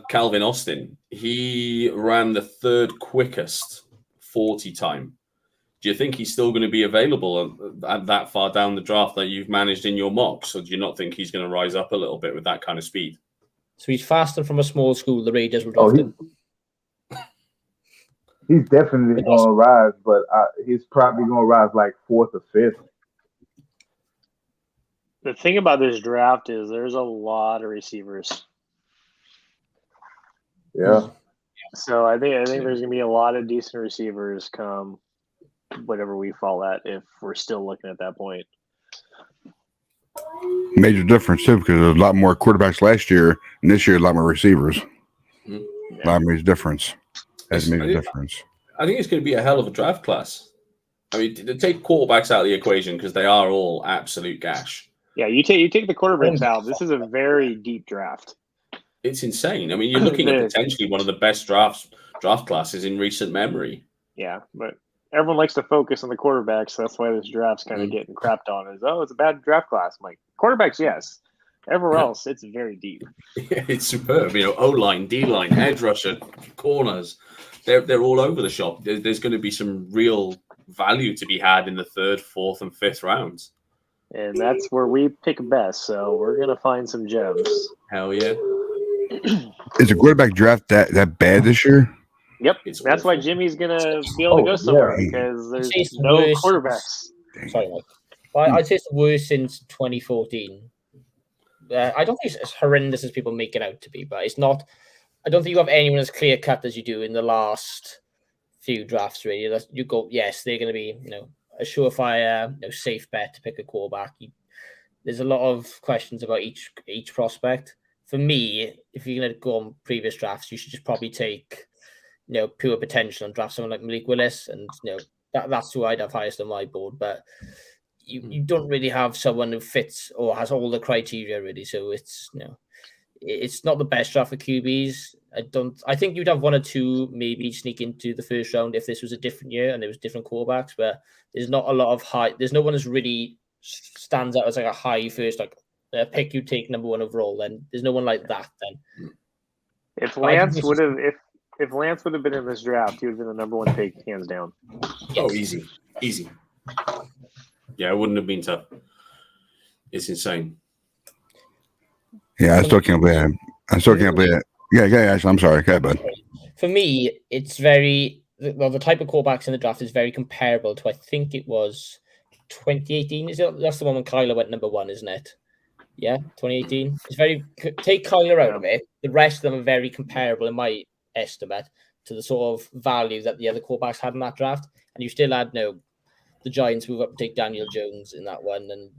Calvin Austin, he ran the 3rd quickest 40 time. Do you think he's still going to be available at that far down the draft that you've managed in your mocks, or do you not think he's going to rise up a little bit with that kind of speed? So he's faster from a small school. The Raiders were drafted. He's definitely going to rise, but he's probably going to rise like 4th or 5th. The thing about this draft is there's a lot of receivers. Yeah. So I think there's going to be a lot of decent receivers come whatever we fall at if we're still looking at that point. Major difference too, because there's a lot more quarterbacks last year, and this year a lot more receivers. A lot of major difference. That's a major difference. I think it's going to be a hell of a draft class. I mean, to take quarterbacks out of the equation because they are all absolute gash. Yeah, you take the quarterbacks out. This is a very deep draft. It's insane. I mean, you're looking at potentially one of the best draft classes in recent memory. Yeah, but everyone likes to focus on the quarterbacks, so that's why this draft's kind of getting crapped on. It's a bad draft class. I'm like, quarterbacks, yes. Everywhere else, it's very deep. It's superb. O-line, D-line, edge rusher, corners. They're all over the shop. There's going to be some real value to be had in the 3rd, 4th, and 5th rounds. And that's where we pick best, so we're going to find some gems. Hell yeah. Is the quarterback draft that bad this year? Yep. That's why Jimmy's going to be able to go somewhere because there's no quarterbacks. Sorry, Mike. Well, I'd say it's the worst since 2014. I don't think it's as horrendous as people make it out to be, but it's not. I don't think you have anyone as clear cut as you do in the last few drafts. Really, you go, yes, they're going to be, a surefire, safe bet to pick a quarterback. There's a lot of questions about each prospect. For me, if you're going to go on previous drafts, you should just probably take, pure potential and draft someone like Malik Willis, and that's who I'd have highest on my board, but. You don't really have someone who fits or has all the criteria really, so it's it's not the best draft for QBs. I think you'd have one or two maybe sneak into the first round if this was a different year and there was different quarterbacks, but there's not a lot of high. There's no one who's really stands out as like a high first like pick you take number 1 overall. Then there's no one like that. Then if Lance would have been in this draft, he would have been the number 1 pick hands down. Oh, easy. Yeah, it wouldn't have been tough. It's insane. Yeah, I still can't believe it. Yeah, I'm sorry. Okay, bud. For me, it's very the type of quarterbacks in the draft is very comparable to I think it was 2018. That's the one when Kyler went number 1, isn't it? Yeah, 2018. It's very take Kyler out of it. The rest of them are very comparable in my estimate to the sort of value that the other quarterbacks had in that draft, and you still had the Giants move up and take Daniel Jones in that one, and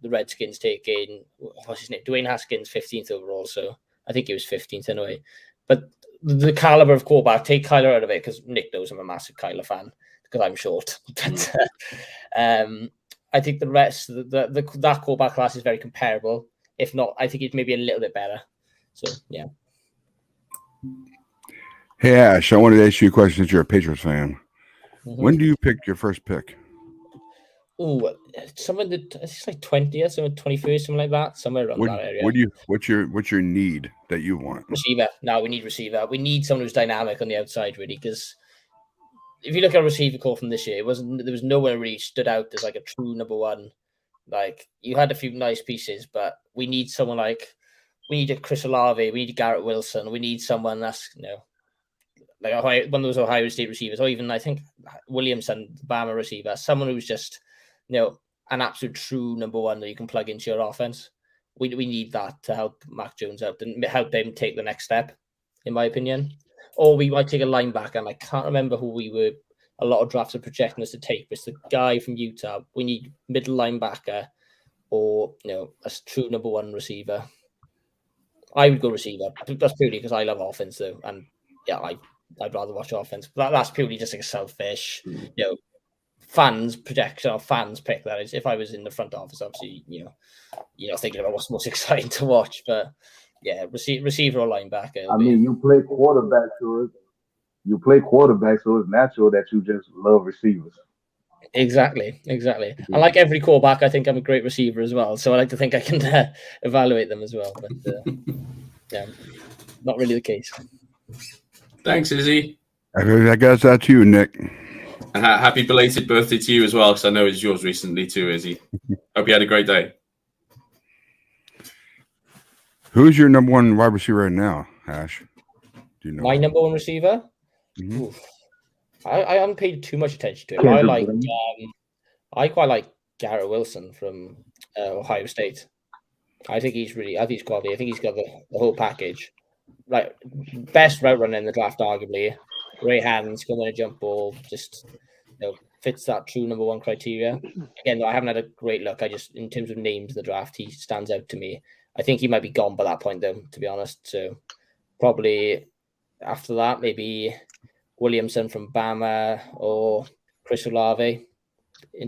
the Redskins taking what's his name, Dwayne Haskins, 15th overall. So I think he was 15th anyway. But the caliber of quarterback, take Kyler out of it because Nick knows I'm a massive Kyler fan because I'm short. But I think the rest, that quarterback class is very comparable. If not, I think it's maybe a little bit better. So yeah. Hey Ash, I wanted to ask you a question since you're a Patriots fan. Mm-hmm. When do you pick your first pick? Oh, it's like 20th, something 21st, something like that, somewhere around that area. What's your need that you want? Receiver. No, we need receiver. We need someone who's dynamic on the outside, really, because if you look at a receiver core from this year, there was no one really stood out as like a true number 1. Like you had a few nice pieces, but we need someone we need a Chris Olave, we need a Garrett Wilson, we need someone that's like one of those Ohio State receivers, or even I think Williamson, the Bama receiver, someone who's just an absolute true number 1 that you can plug into your offense. We need that to help Mac Jones out and help him take the next step, in my opinion. Or we might take a linebacker, and I can't remember who a lot of drafts are projecting us to take, but it's the guy from Utah. We need middle linebacker or a true number 1 receiver. I would go receiver. That's purely because I love offense though, and yeah, I'd rather watch offense. But that's purely just like a selfish, fans projection or fans pick. That is, if I was in the front office, obviously, thinking about what's most exciting to watch. But yeah, receiver or linebacker. I mean, you play quarterback, so it's natural that you just love receivers. Exactly. And like every quarterback, I think I'm a great receiver as well. So I like to think I can evaluate them as well. But yeah, not really the case. Thanks, Izzy. I guess that's you, Nick. And happy belated birthday to you as well, because I know it's yours recently too, Izzy. Hope you had a great day. Who's your number 1 wide receiver right now, Ash? Do you know? My number 1 receiver? Mm-hmm. I haven't paid too much attention to him. I quite like Garrett Wilson from Ohio State. I think he's quality. I think he's got the whole package. Like best route runner in the draft, arguably. Great hands, coming a jump ball, just fits that true number 1 criteria. Again, though, I haven't had a great look. I just, in terms of names in the draft, he stands out to me. I think he might be gone by that point, though, to be honest. So probably after that, maybe Williamson from Bama or Chris Olave.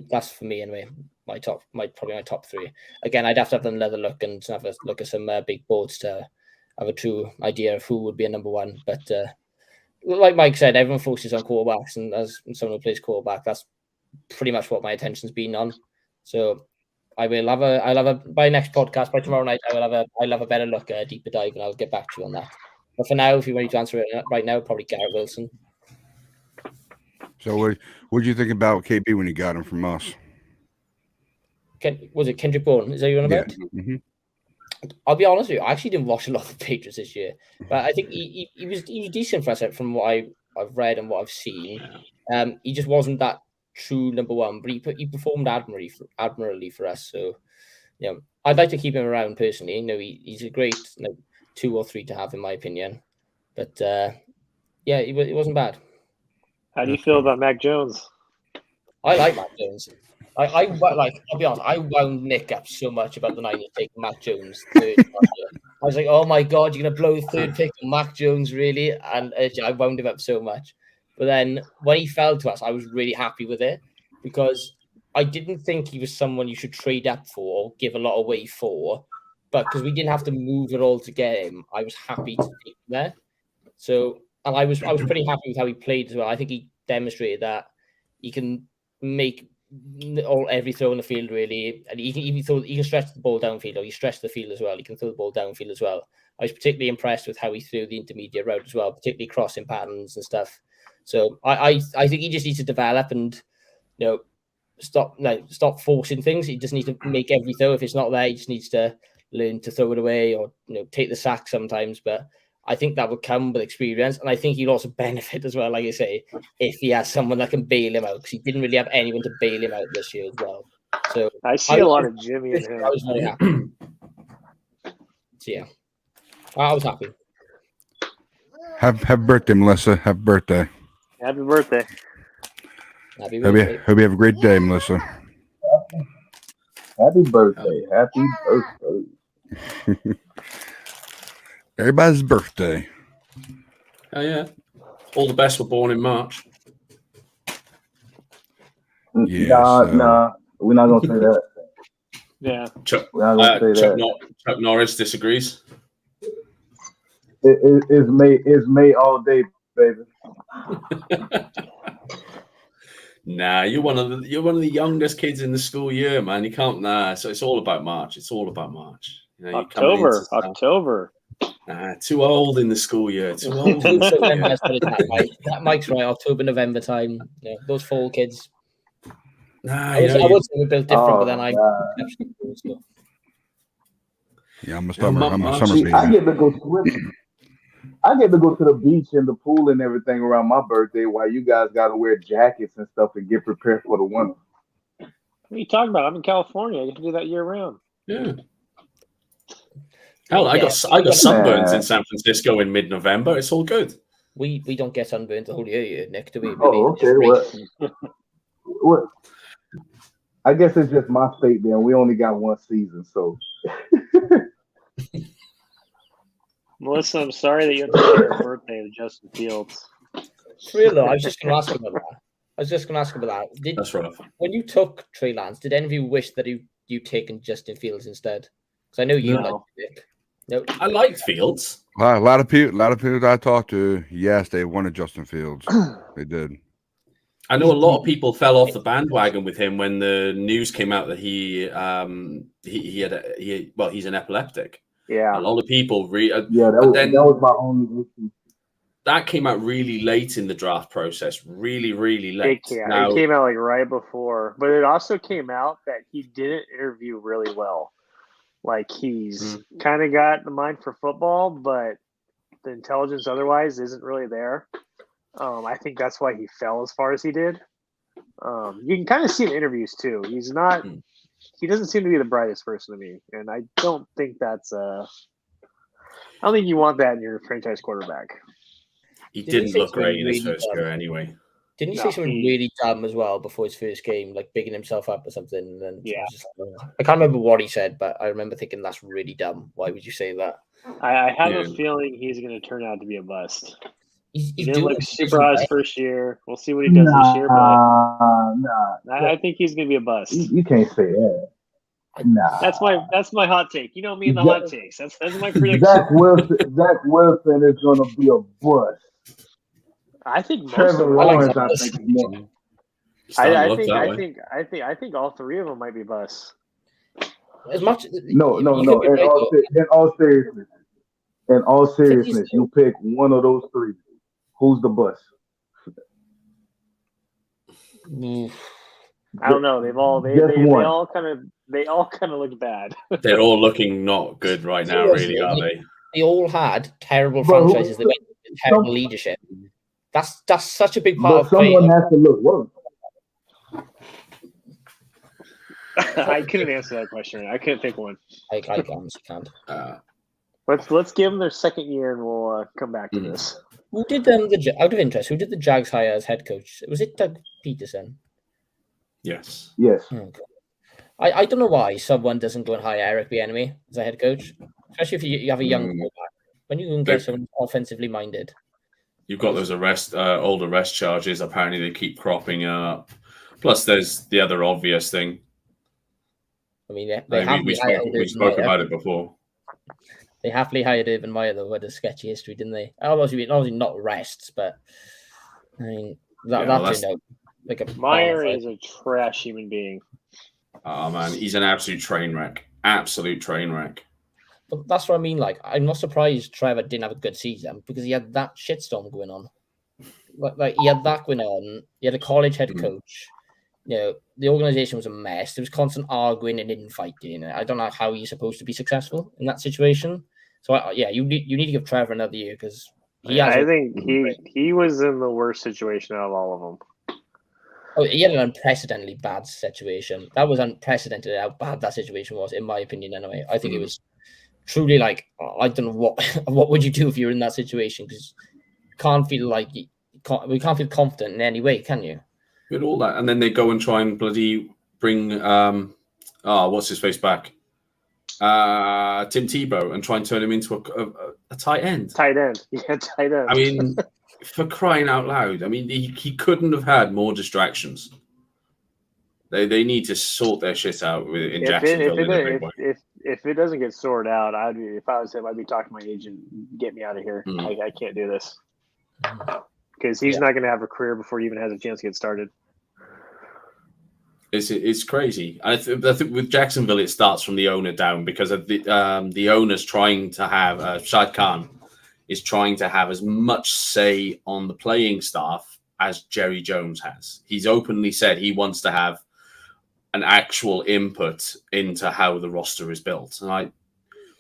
That's for me anyway. probably my top 3. Again, I'd have to have another look and have a look at some big boards to have a true idea of who would be a number 1. But like Mike said, everyone focuses on quarterbacks, and as someone who plays quarterback, that's pretty much what my attention's been on. So I'll have a by next podcast, by tomorrow night, I'll have a better look, a deeper dive, and I'll get back to you on that. But for now, if you want to answer it right now, probably Garrett Wilson. So what did you think about KB when you got him from us? Was it Kendrick Bourne? Is that you on about? Yeah. Mm-hmm. I'll be honest with you, I actually didn't watch a lot of the Patriots this year, but I think he was decent for us from what I've read and what I've seen. He just wasn't that true number 1, but he performed admirably for us. So, I'd like to keep him around personally. He's a great 2 or 3 to have in my opinion. But it wasn't bad. How do you feel about Mac Jones? I like Mac Jones. I'll be honest, I wound Nick up so much about the Niners taking Mac Jones third. I was like, oh my God, you're going to blow the 3rd pick on Mac Jones, really? And I wound him up so much. But then when he fell to us, I was really happy with it because I didn't think he was someone you should trade up for or give a lot away for. But because we didn't have to move at all to get him, I was happy to take him there. So, and I was pretty happy with how he played as well. I think he demonstrated that he can make every throw in the field really, and he can stretch the ball downfield, or he stretched the field as well. He can throw the ball downfield as well. I was particularly impressed with how he threw the intermediate route as well, particularly crossing patterns and stuff. So I think he just needs to develop and stop forcing things. He just needs to make every throw. If it's not there, he just needs to learn to throw it away or take the sack sometimes. But I think that would come with experience, and I think he'll also benefit as well, like I say, if he has someone that can bail him out, because he didn't really have anyone to bail him out this year as well. So I see a lot of Jimmy in him. I was very happy. So yeah, I was happy. Have birthday, Melissa. Have birthday. Happy birthday. Happy birthday. Hope you have a great day, Melissa. Happy birthday. Happy birthday. Everybody's birthday. Oh yeah. All the best were born in March. Yeah, Nah, we're not gonna say that. Yeah. Chuck Norris disagrees. It's May all day, baby. Nah, you're one of the youngest kids in the school year, man. You can't. Nah, so it's all about March. It's all about March. October. Nah, too old in the school year. Too old. That Mike's right. October, November time. Yeah, those fall kids. Nah, I would say we're built different, but then I'm a summer baby. I get to go swimming. I get to go to the beach and the pool and everything around my birthday, while you guys got to wear jackets and stuff and get prepared for the winter. What are you talking about? I'm in California. I get to do that year round. Yeah. Hell, I got sunburns in San Francisco in mid-November. It's all good. We don't get sunburned the whole year, Nick, do we? Oh, okay. What? I guess it's just my state then. We only got one season, so. Melissa, I'm sorry that you have to share a birthday with Justin Fields. For real though, I was just going to ask him about that. That's rough. When you took Trey Lance, did any of you wish that you'd taken Justin Fields instead? Because I know you liked Nick. No, I liked Fields. A lot of people I talked to, yes, they wanted Justin Fields. They did. I know a lot of people fell off the bandwagon with him when the news came out that he's an epileptic. Yeah, a lot of people that was my only issue. That came out really late in the draft process, really, really late. It came out like right before, but it also came out that he didn't interview really well. Like he's kind of got the mind for football, but the intelligence otherwise isn't really there. I think that's why he fell as far as he did. You can kind of see in interviews too. He's not. He doesn't seem to be the brightest person to me, and I don't think that's. I don't think you want that in your franchise quarterback. He didn't look great in his first year, anyway. Didn't he say something really dumb as well before his first game, like bigging himself up or something? And I can't remember what he said, but I remember thinking that's really dumb. Why would you say that? I have a feeling he's going to turn out to be a bust. He didn't look super high his first year. We'll see what he does this year. But I think he's going to be a bust. You can't say that. Nah. That's my hot take. You know me and the hot takes. That's my prediction. Zach Wilson is going to be a bust. I think most Trevor of them. Lawrence, I think, is more. I think all three of them might be busts. As much No. In all seriousness, you pick one of those three. Who's the bust? I don't know. They all kind of look bad. They're all looking not good right now, really, are they? They all had terrible franchises. They went with terrible leadership. That's such a big part of someone has to look worse. I couldn't answer that question. I couldn't pick one. I honestly can't. Let's give them their second year, and we'll come back to this. Who did out of interest? Who did the Jags hire as head coach? Was it Doug Peterson? Yes. Okay. I don't know why someone doesn't go and hire Eric Bieniemy as a head coach, especially if you have a young quarterback. When you can get someone offensively minded. You've got those old arrest charges. Apparently, they keep cropping up. Plus, there's the other obvious thing. I mean, we spoke about it before. They happily hired Urban Meyer, though, with a sketchy history, didn't they? Obviously not arrests, but I mean that turned out like a Meyer is a trash human being. Oh man, he's an absolute train wreck. Absolute train wreck. But that's what I mean. Like, I'm not surprised Trevor didn't have a good season because he had that shitstorm going on. Like he had that going on. He had a college head coach. You know, the organization was a mess. There was constant arguing and infighting. I don't know how you're supposed to be successful in that situation. So you need to give Trevor another year because I think he was in the worst situation out of all of them. Oh, he had an unprecedentedly bad situation. That was unprecedented how bad that situation was, in my opinion. Anyway, I think it was truly like I don't know what would you do if you're in that situation because you can't feel like we can't feel confident in any way, can you? With all that, and then they go and try and bloody bring what's his face back, Tim Tebow, and try and turn him into a tight end. Tight end. I mean, for crying out loud! I mean, he couldn't have had more distractions. They need to sort their shit out in Jacksonville. If it doesn't get sorted out, if I was him, I'd be talking to my agent, get me out of here. I can't do this. Because he's not going to have a career before he even has a chance to get started. It's crazy. I think with Jacksonville, it starts from the owner down because of the owner's trying to have Shad Khan is trying to have as much say on the playing staff as Jerry Jones has. He's openly said he wants to have an actual input into how the roster is built. And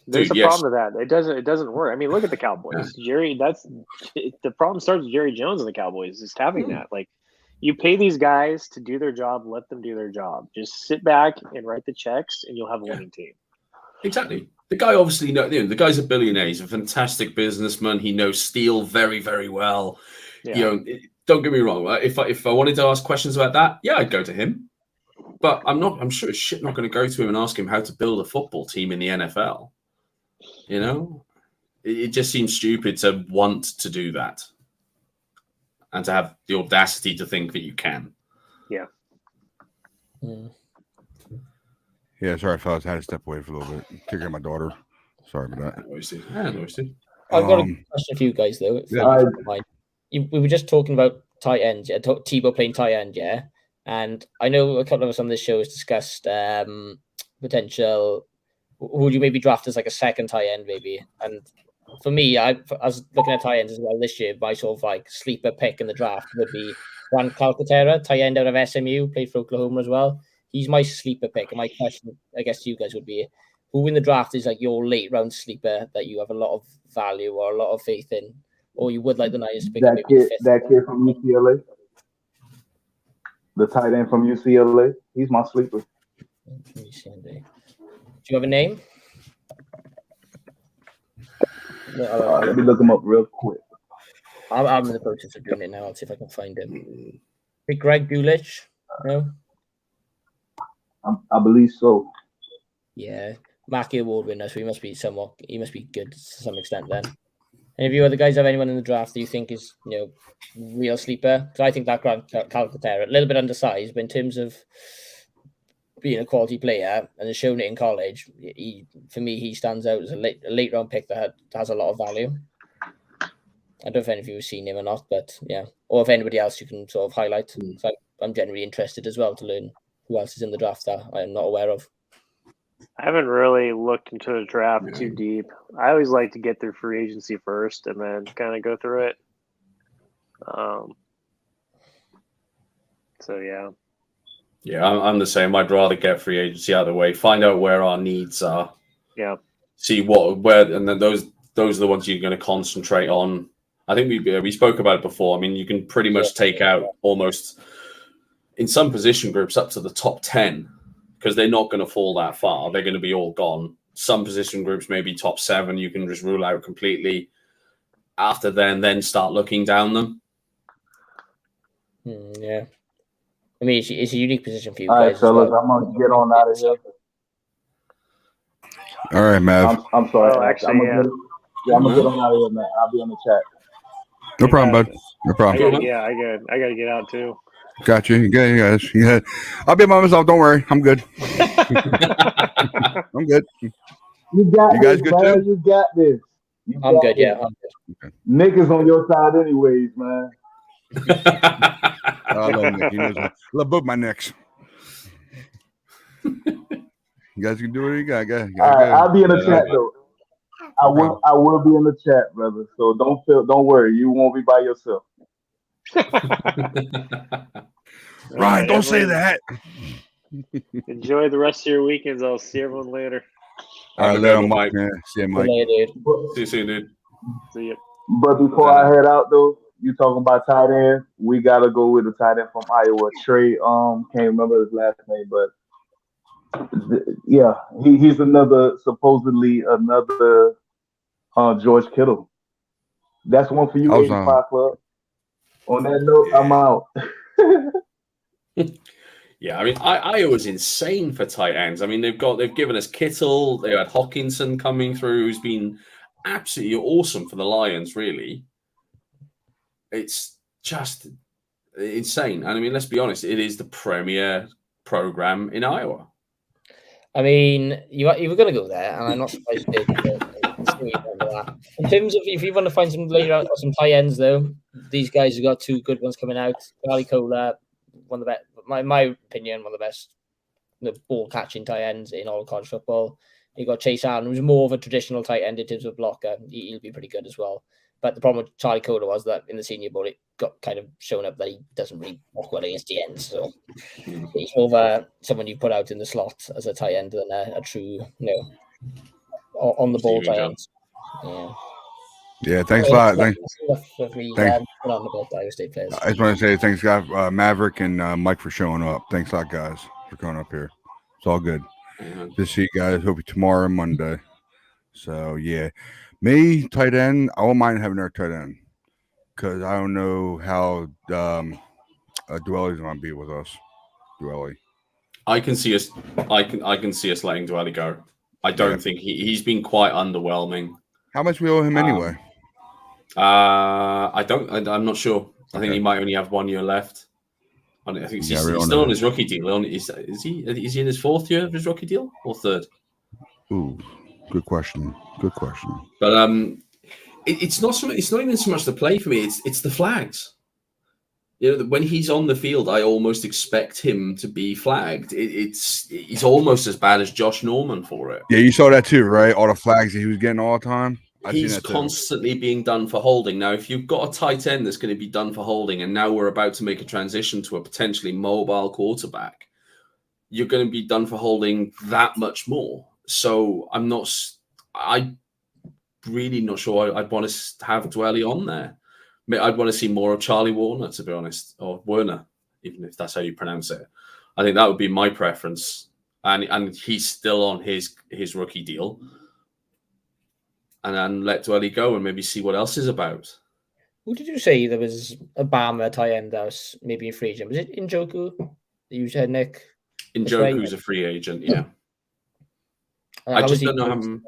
There's a problem with that. It doesn't work. I mean, look at the Cowboys. The problem starts with Jerry Jones and the Cowboys. Just having that, like, you pay these guys to do their job. Let them do their job. Just sit back and write the checks, and you'll have a winning team. Exactly. The guy obviously the guy's a billionaire. He's a fantastic businessman. He knows steel very, very well. Yeah. Don't get me wrong. If I wanted to ask questions about that, I'd go to him. But I'm sure as shit not going to go to him and ask him how to build a football team in the NFL. You know, it just seems stupid to want to do that and to have the audacity to think that you can. Yeah. Yeah, sorry, fellas. I had to step away for a little bit. Take care of my daughter. Sorry about that. I've got a question for you guys, though. We were just talking about tight ends. Yeah, Tebow playing tight end, yeah. And I know a couple of us on this show has discussed potential. Would you maybe draft as like a second tight end, maybe? And for me, I was looking at tight ends as well this year. My sort of like sleeper pick in the draft would be Juan Calcaterra, tight end out of SMU, played for Oklahoma as well. He's my sleeper pick. And my question, I guess, to you guys would be, who in the draft is like your late round sleeper that you have a lot of value or a lot of faith in, or you would like the Niners to pick that kid from UCLA, the tight end from UCLA. He's my sleeper. Do you have a name? Let me look him up real quick. I'm in the process of doing it now. I'll see if I can find him. Big Greg Dulich? No? I believe so. Yeah. Mackey Award winner, so he must be good to some extent then. And if you other guys have anyone in the draft that you think is, real sleeper, because I think that Grant Calcaterra, a little bit undersized, but in terms of being a quality player and has shown it in college, for me, he stands out as a late round pick that has a lot of value. I don't know if any of you have seen him or not, but yeah, or if anybody else you can sort of highlight. So I'm generally interested as well to learn who else is in the draft that I am not aware of. I haven't really looked into the draft too deep. I always like to get through free agency first and then kind of go through it. So yeah. Yeah, I'm the same. I'd rather get free agency out of the way, find out where our needs are. Yeah. See where, and then those are the ones you're going to concentrate on. I think we spoke about it before. I mean, you can pretty much take out almost in some position groups up to the top 10 because they're not going to fall that far. They're going to be all gone. Some position groups, maybe top 7, you can just rule out completely. After then start looking down them. Yeah. I mean, it's a unique position for you All guys. right, fellas, I'm gonna get on out of here. All right, Mav. I'm sorry. Oh, actually, I'm gonna get on out of here, man. I'll be in the chat. No problem, bud. No problem. I gotta get out too. Got you. Yeah. I'll be by myself. Don't worry. I'm good. I'm good. You got You guys this, good man. too? You got this. I'm good. Yeah, I'm good. Nick is on your side, anyways, man. I love Nick. He knows I love both my necks. You guys can do what you got. All right, I'll be in the chat though. I will be in the chat, brother. So don't worry. You won't be by yourself. Ryan, don't say that. Enjoy the rest of your weekends. I'll see everyone later. All right, later, Mike. Yeah, see you, Mike. Later, dude. See you soon, dude. See you. But before I head out though, you talking about tight end? We gotta go with the tight end from Iowa. Trey, can't remember his last name, but yeah, he's supposedly another George Kittle. That's one for you, 85 Club. On that note, I'm out. Yeah, I mean, Iowa's insane for tight ends. I mean, they've given us Kittle. They had Hawkinson coming through, who's been absolutely awesome for the Lions. Really, it's just insane. And I mean, let's be honest, it is the premier program in Iowa. I mean, you were going to go there, and I'm not surprised you did. In terms of if you want to find some later out some tight ends, though, these guys have got 2 good ones coming out. Charlie Cola, one of the best, my opinion, one of the best ball catching tight ends in all of college football. You got Chase Allen, who's more of a traditional tight end in terms of blocker. He'll be pretty good as well. But the problem with Charlie Cola was that in the Senior Bowl, it got kind of shown up that he doesn't really block well against the ends. So he's over someone you put out in the slot as a tight end than a true, on the ball tight end. Yeah, thanks a lot. Thanks. On the both Iowa State players. I just want to say thanks, guys, Maverick and Mike for showing up. Thanks a lot, guys, for coming up here. It's all good. Just see you guys. Hope you tomorrow and Monday. So yeah, me tight end. I won't mind having our tight end because I don't know how Dwelly's gonna be with us. Dwelly. I can see us. I can see us letting Dwelly go. I don't think he's been quite underwhelming. How much we owe him anyway? I'm not sure. I think he might only have 1 year left. I think he's still on his rookie deal. Is he in his 4th year of his rookie deal or 3rd? Ooh, good question. But it's not even so much the play for me. It's the flags. When he's on the field, I almost expect him to be flagged. He's almost as bad as Josh Norman for it. Yeah, you saw that too, right? All the flags that he was getting all the time. He's constantly being done for holding. Now, if you've got a tight end that's going to be done for holding, and now we're about to make a transition to a potentially mobile quarterback, you're going to be done for holding that much more. So I'm really not sure I'd want to have Dwelly on there. I'd want to see more of Charlie Warner, to be honest, or Werner, even if that's how you pronounce it. I think that would be my preference. And he's still on his rookie deal. And then let Dwelly go and maybe see what else is about. Who did you say there was a Bama tight end that was maybe a free agent? Was it Njoku? You said, Nick? Njoku's a free agent, yeah. I just don't know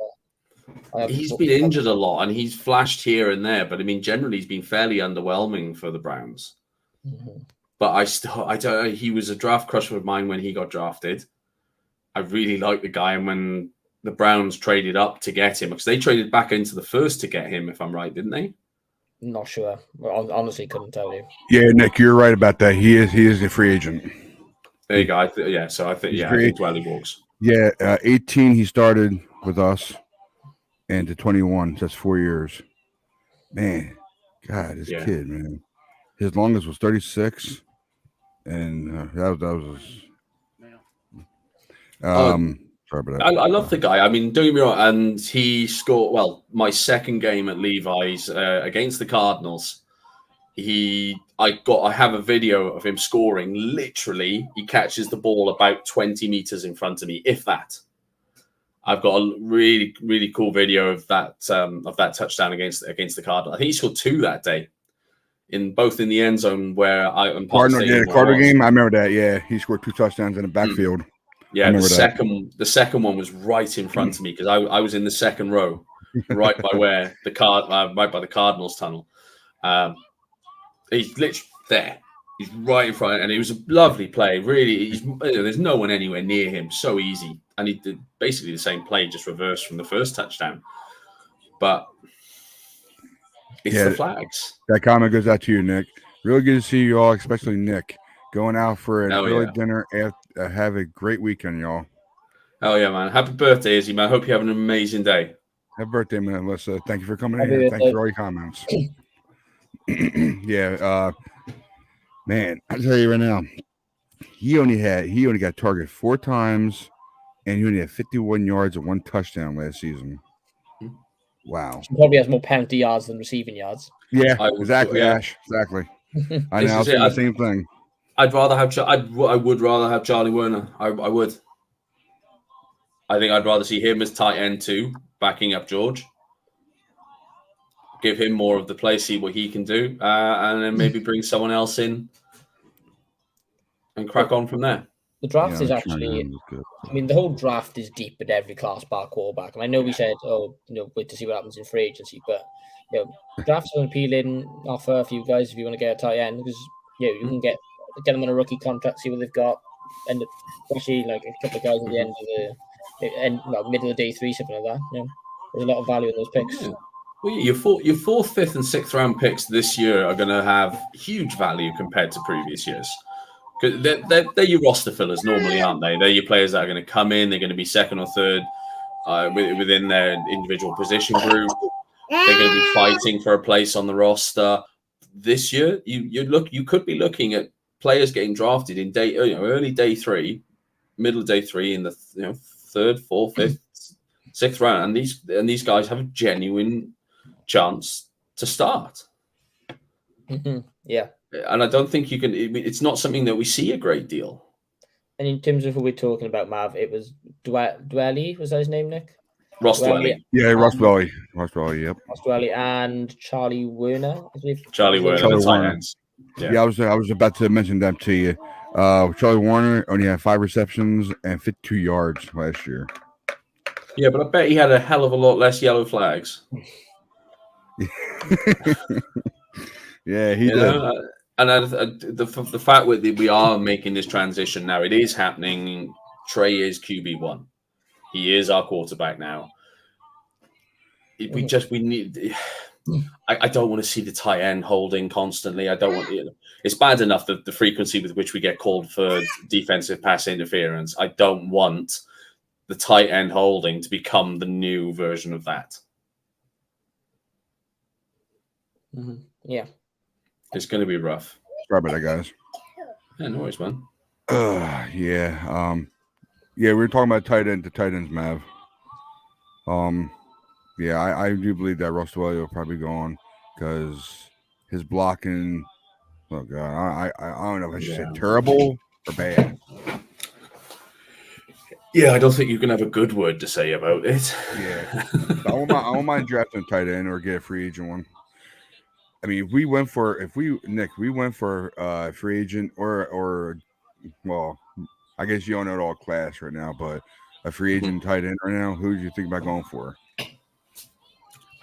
He's been injured a lot, and he's flashed here and there. But I mean, generally, he's been fairly underwhelming for the Browns. Mm-hmm. But I don't. He was a draft crush of mine when he got drafted. I really like the guy, and when the Browns traded up to get him, because they traded back into the first to get him, if I'm right, didn't they? Not sure. Well, honestly, couldn't tell you. Yeah, Nick, you're right about that. He is a free agent. There you go. So I think Dwelly walks. Yeah, 18 he started with us, and to 21, so that's 4 years. Man, God, this kid, man. His longest was 36, and that was. Sorry about that. I love the guy. I mean, don't get me wrong. And he scored my second game at Levi's against the Cardinals. I have a video of him scoring. Literally, he catches the ball about 20 meters in front of me, if that. I've got a really, really cool video of that touchdown against the Cardinals. I think he scored 2 that day, both in the end zone where the Cardinal game. I remember that. Yeah, he scored 2 touchdowns in the backfield. Yeah, the second one was right in front of me because I was in the second row, right by where right by the Cardinals tunnel. He's literally there. He's right in front, and it was a lovely play. Really, there's no one anywhere near him. So easy, and he did basically the same play, just reversed from the first touchdown. But it's the flags. That comment goes out to you, Nick. Really good to see you all, especially Nick, going out for an early dinner. Have a great weekend, y'all. Oh yeah, man! Happy birthday, Izzy, man! I hope you have an amazing day. Happy birthday, man, Alyssa. Thank you for coming in. Thank you for all your comments. Man, I tell you right now, he only got targeted 4 times, and he only had 51 yards and 1 touchdown last season. Wow. He probably has more penalty yards than receiving yards. Yeah, exactly, Ash. Exactly. I know. I was saying the same thing. I would rather have Charlie Werner. I would. I think I'd rather see him as tight end 2, backing up George. Give him more of the play, see what he can do, and then maybe bring someone else in and crack on from there. The draft is actually, I mean, the whole draft is deep at every class bar quarterback. And I know we said, wait to see what happens in free agency, but draft's an appealing offer for you guys if you want to get a tight end because you can get them on a rookie contract, see what they've got, and especially like a couple of guys at the end of the middle of day 3, something like that. There's a lot of value in those picks. Yeah. Well, your 4th, 5th, and 6th round picks this year are going to have huge value compared to previous years. Because they're your roster fillers normally, aren't they? They're your players that are going to come in. They're going to be 2nd or 3rd within their individual position group. They're going to be fighting for a place on the roster. This year, you could be looking at players getting drafted in early day 3, middle day 3, in the 3rd, 4th, 5th, 6th round, and these guys have a genuine chance to start. Mm-hmm. Yeah. And I don't think you can. It's not something that we see a great deal. And in terms of who we're talking about, Mav, it was Dwelly. Was that his name, Nick? Ross Dwelly. Yeah, Ross Dwelly. Ross Dwelly. Yep. Ross Dwelly and Charlie Werner. Charlie Werner. The tight ends. Yeah, I was about to mention that to you. Charlie Werner only had 5 receptions and 52 yards last year. Yeah, but I bet he had a hell of a lot less yellow flags. Yeah, he did. And the fact that we are making this transition now, it is happening. Trey is QB1. He is our quarterback now. We need. I don't want to see the tight end holding constantly. I don't want. It's bad enough the frequency with which we get called for defensive pass interference. I don't want the tight end holding to become the new version of that. Mm-hmm. Yeah. It's going to be rough. Sorry about that, guys. Yeah, no worries, man. Yeah. We were talking about tight ends, Mav. Yeah, I do believe that Ross Dwelly will probably go on because his blocking. Oh God, I don't know if I should say terrible or bad. Yeah, I don't think you can have a good word to say about it. Yeah, I won't mind drafting a tight end or get a free agent one. I mean, we went for a free agent or well, I guess you don't know it all class right now, but a free agent tight end right now. Who do you think about going for?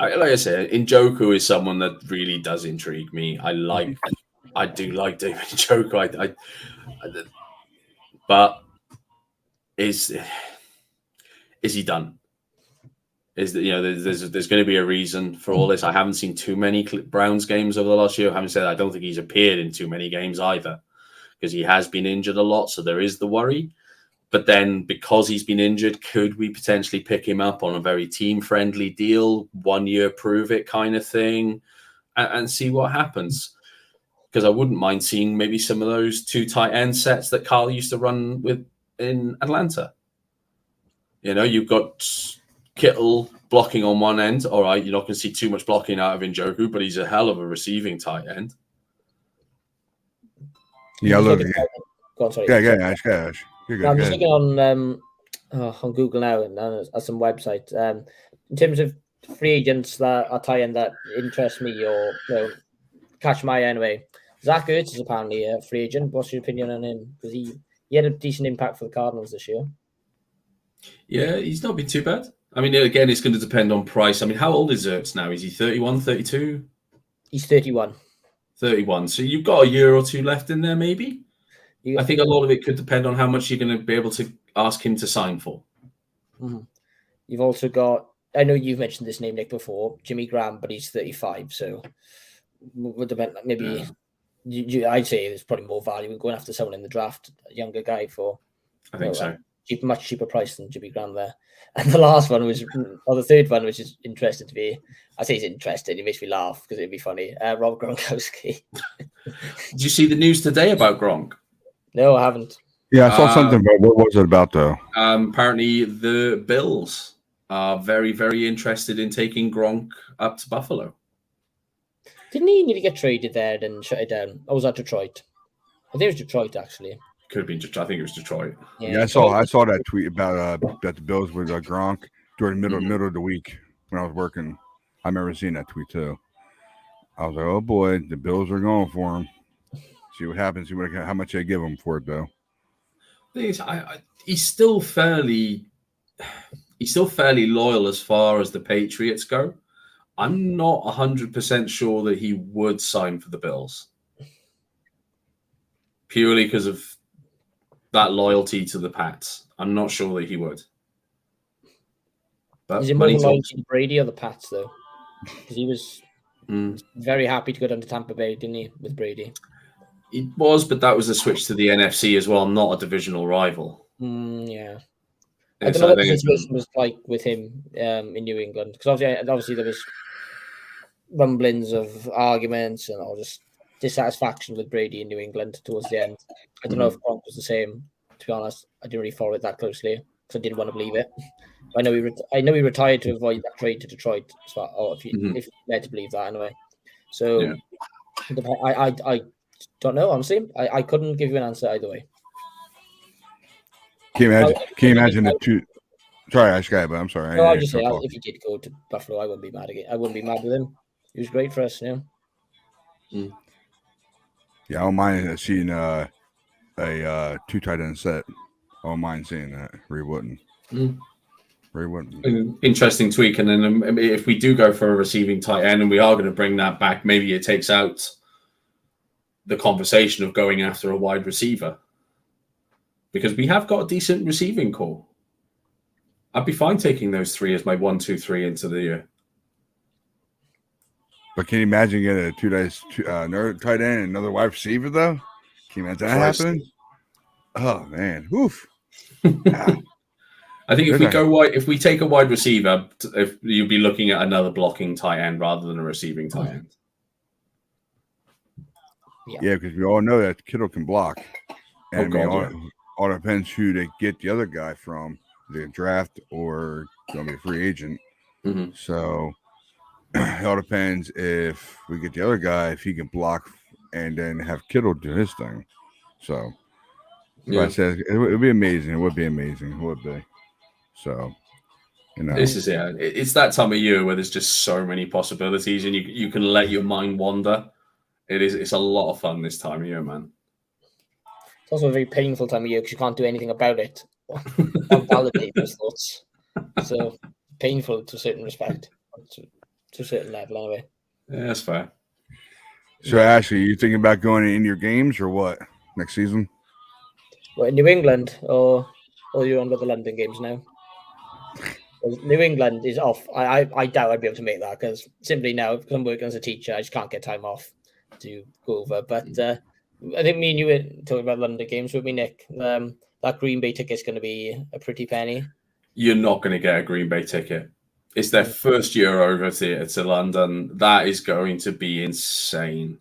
Like I said, Njoku is someone that really does intrigue me. I do like David Njoku. But is he done? Is that there's going to be a reason for all this? I haven't seen too many Browns games over the last year. Having said that, I don't think he's appeared in too many games either, because he has been injured a lot. So there is the worry. But then, because he's been injured, could we potentially pick him up on a very team-friendly deal, 1 year prove it kind of thing, and see what happens? Because I wouldn't mind seeing maybe some of those 2 tight end sets that Carl used to run with in Atlanta. You've got Kittle blocking on one end. All right, you're not going to see too much blocking out of Njoku, but he's a hell of a receiving tight end. Yeah, I love it. Go on, sorry. Ash. I'm just looking on Google now and at some websites. In terms of free agents that are tight end that interest me or catch my eye anyway, Zach Ertz is apparently a free agent. What's your opinion on him? Because he had a decent impact for the Cardinals this year. Yeah, he's not been too bad. I mean, again, it's going to depend on price. I mean, how old is Ertz now? Is he 31, 32? He's 31. 31. So you've got a year or two left in there, maybe? I think a lot of it could depend on how much you're going to be able to ask him to sign for. Mm-hmm. You've also got, I know you've mentioned this name, Nick, before, Jimmy Graham, but he's 35. So would depend, maybe I'd say there's probably more value in going after someone in the draft, a younger guy for I think so. Much cheaper price than Jimmy Graham there. And the last one or the third one, which is interesting to me. I say he's interesting. It makes me laugh because it'd be funny. Rob Gronkowski. Did you see the news today about Gronk? No, I haven't. Yeah, I saw something about what was it about though? Apparently, the Bills are very, very interested in taking Gronk up to Buffalo. Didn't he need to get traded there and shut it down? Or was that Detroit? I think it was Detroit actually. Could have been. I think it was Detroit. Yeah, I saw that tweet about that the Bills with Gronk during the middle of the week when I was working. I remember seeing that tweet too. I was like, oh boy, the Bills are going for him. See what happens. See how much they give him for it, though. He's still fairly loyal as far as the Patriots go. I'm not 100% sure that he would sign for the Bills, purely because of that loyalty to the Pats. I'm not sure that he would. But is it more loyalty to Brady or the Pats, though? Because he was very happy to go down to Tampa Bay, didn't he, with Brady? It was, but that was a switch to the NFC as well, not a divisional rival. Yeah. I don't know what the situation was like with him in New England, because obviously there was rumblings of arguments and all just dissatisfaction with Brady in New England towards the end. I don't know if Gronk was the same. To be honest, I didn't really follow it that closely because I didn't want to believe it. I know he retired to avoid that trade to Detroit. So, if you had to believe that anyway. So I don't know. Honestly, I couldn't give you an answer either way. Can you imagine the two? Sorry, but I'm sorry. No, I'll just say if he did go to Buffalo, I wouldn't be mad again. I wouldn't be mad with him. He was great for us, Yeah, I don't mind seeing a 2 tight end set. I don't mind seeing that. Ray wouldn't. Interesting tweak. And then if we do go for a receiving tight end and we are going to bring that back, maybe it takes out the conversation of going after a wide receiver, because we have got a decent receiving core. I'd be fine taking those 3 as my 1, 2, 3 into the year. But can you imagine getting a 2 days, another tight end and another wide receiver though? Can you imagine that happening? Oh man, oof. I think if we take a wide receiver, if you'd be looking at another blocking tight end rather than a receiving tight end. Yeah, because we all know that Kittle can block, and all depends who they get the other guy from, the draft or going to be a free agent. So it all depends if we get the other guy, if he can block, and then have Kittle do his thing. So, I said it would be amazing. It would be amazing. It would be. So, this is it. It's that time of year where there's just so many possibilities, and you can let your mind wander. It's a lot of fun this time of year, man. It's also a very painful time of year because you can't do anything about it. Can't validate those thoughts. So painful to a certain respect. to a certain level anyway. Yeah, that's fair. So, Ashley, you thinking about going in your games or what next season? What, in New England or you're on with the London games now? 'Cause New England is off. I doubt I'd be able to make that because simply now, because I'm working as a teacher, I just can't get time off to go over. But I think me and you were talking about London games with me, Nick. That Green Bay ticket's going to be a pretty penny. You're not going to get a Green Bay ticket. It's their first year over to London. That is going to be insane.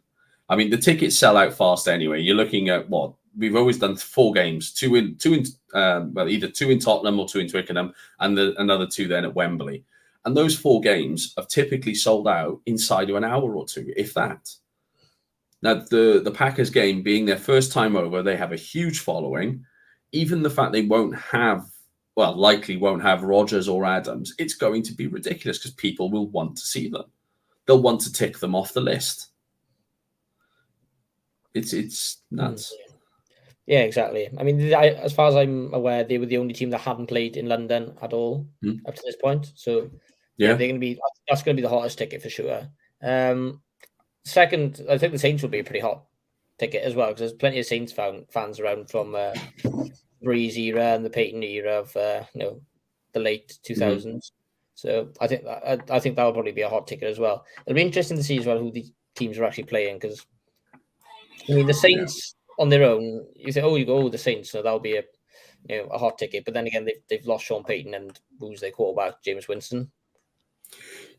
I mean, the tickets sell out fast anyway. You're looking at what we've always done: 4 games, either 2 in Tottenham or 2 in Twickenham, and another 2 then at Wembley. And those 4 games have typically sold out inside of an hour or 2, if that. Now, the Packers game being their first time over, they have a huge following. Even the fact they likely won't have Rodgers or Adams, it's going to be ridiculous because people will want to see them. They'll want to tick them off the list. It's nuts. Yeah, exactly. I mean, as far as I'm aware, they were the only team that haven't played in London at all up to this point. So yeah, they're going to be. That's going to be the hottest ticket for sure. Second, I think the Saints will be a pretty hot ticket as well because there's plenty of Saints fans around from Breeze era and the Peyton era of the late 2000s. So I think that will probably be a hot ticket as well. It'll be interesting to see as well who the teams are actually playing because I mean the Saints on their own, you say, the Saints, so that'll be a hot ticket. But then again, they've lost Sean Payton and who's their quarterback, Jameis Winston.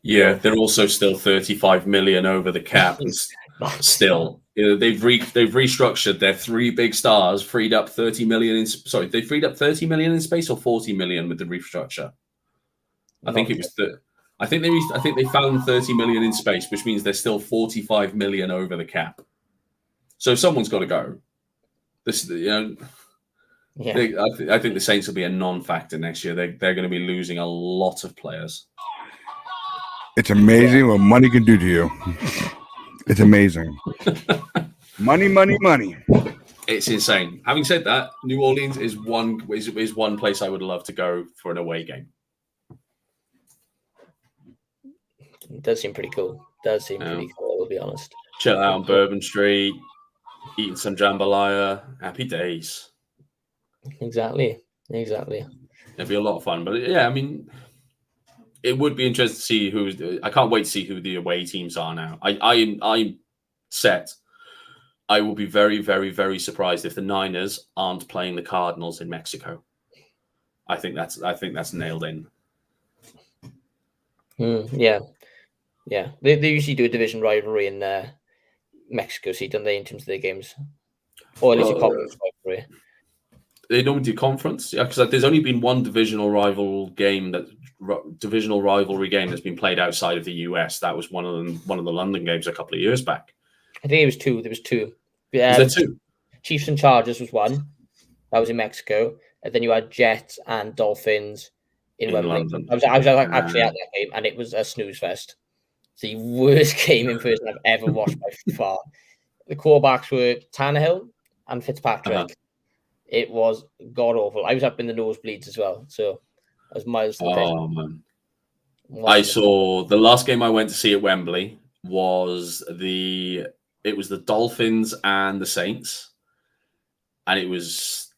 Yeah, they're also still 35 million over the cap. Still, they've restructured their 3 big stars, freed up 30 million. They freed up 30 million in space or 40 million with the restructure. I think it was I think they found 30 million in space, which means they're still 45 million over the cap. So someone's got to go. I think the Saints will be a non-factor next year. They're going to be losing a lot of players. It's amazing what money can do to you. It's amazing. Money. It's insane. Having said that, New Orleans is one place I would love to go for an away game. It does seem pretty cool. Pretty cool, I'll be honest. Chill out on Bourbon Street, eating some jambalaya. Happy days. Exactly. It'd be a lot of fun. But yeah, I mean, it would be interesting to see I can't wait to see who the away teams are now. I'm set. I will be very, very, very surprised if the Niners aren't playing the Cardinals in Mexico. I think that's nailed in. Yeah. They usually do a division rivalry in Mexico City, don't they, in terms of their games? Or at least a conference rivalry. They normally do conference, because there's only been one divisional rivalry game that's been played outside of the US. That was one of the London games a couple of years back. I think it was 2. There was 2. Was there 2? Chiefs and Chargers was 1. That was in Mexico. And then you had Jets and Dolphins in London. I was actually at that game, and it was a snooze fest. It's the worst game in person I've ever watched by far. The quarterbacks were Tannehill and Fitzpatrick. Uh-huh. It was god awful. I was up in the nosebleeds as well, so I was miles to the pitch. Oh man! I saw the last game I went to see at Wembley was the Dolphins and the Saints, and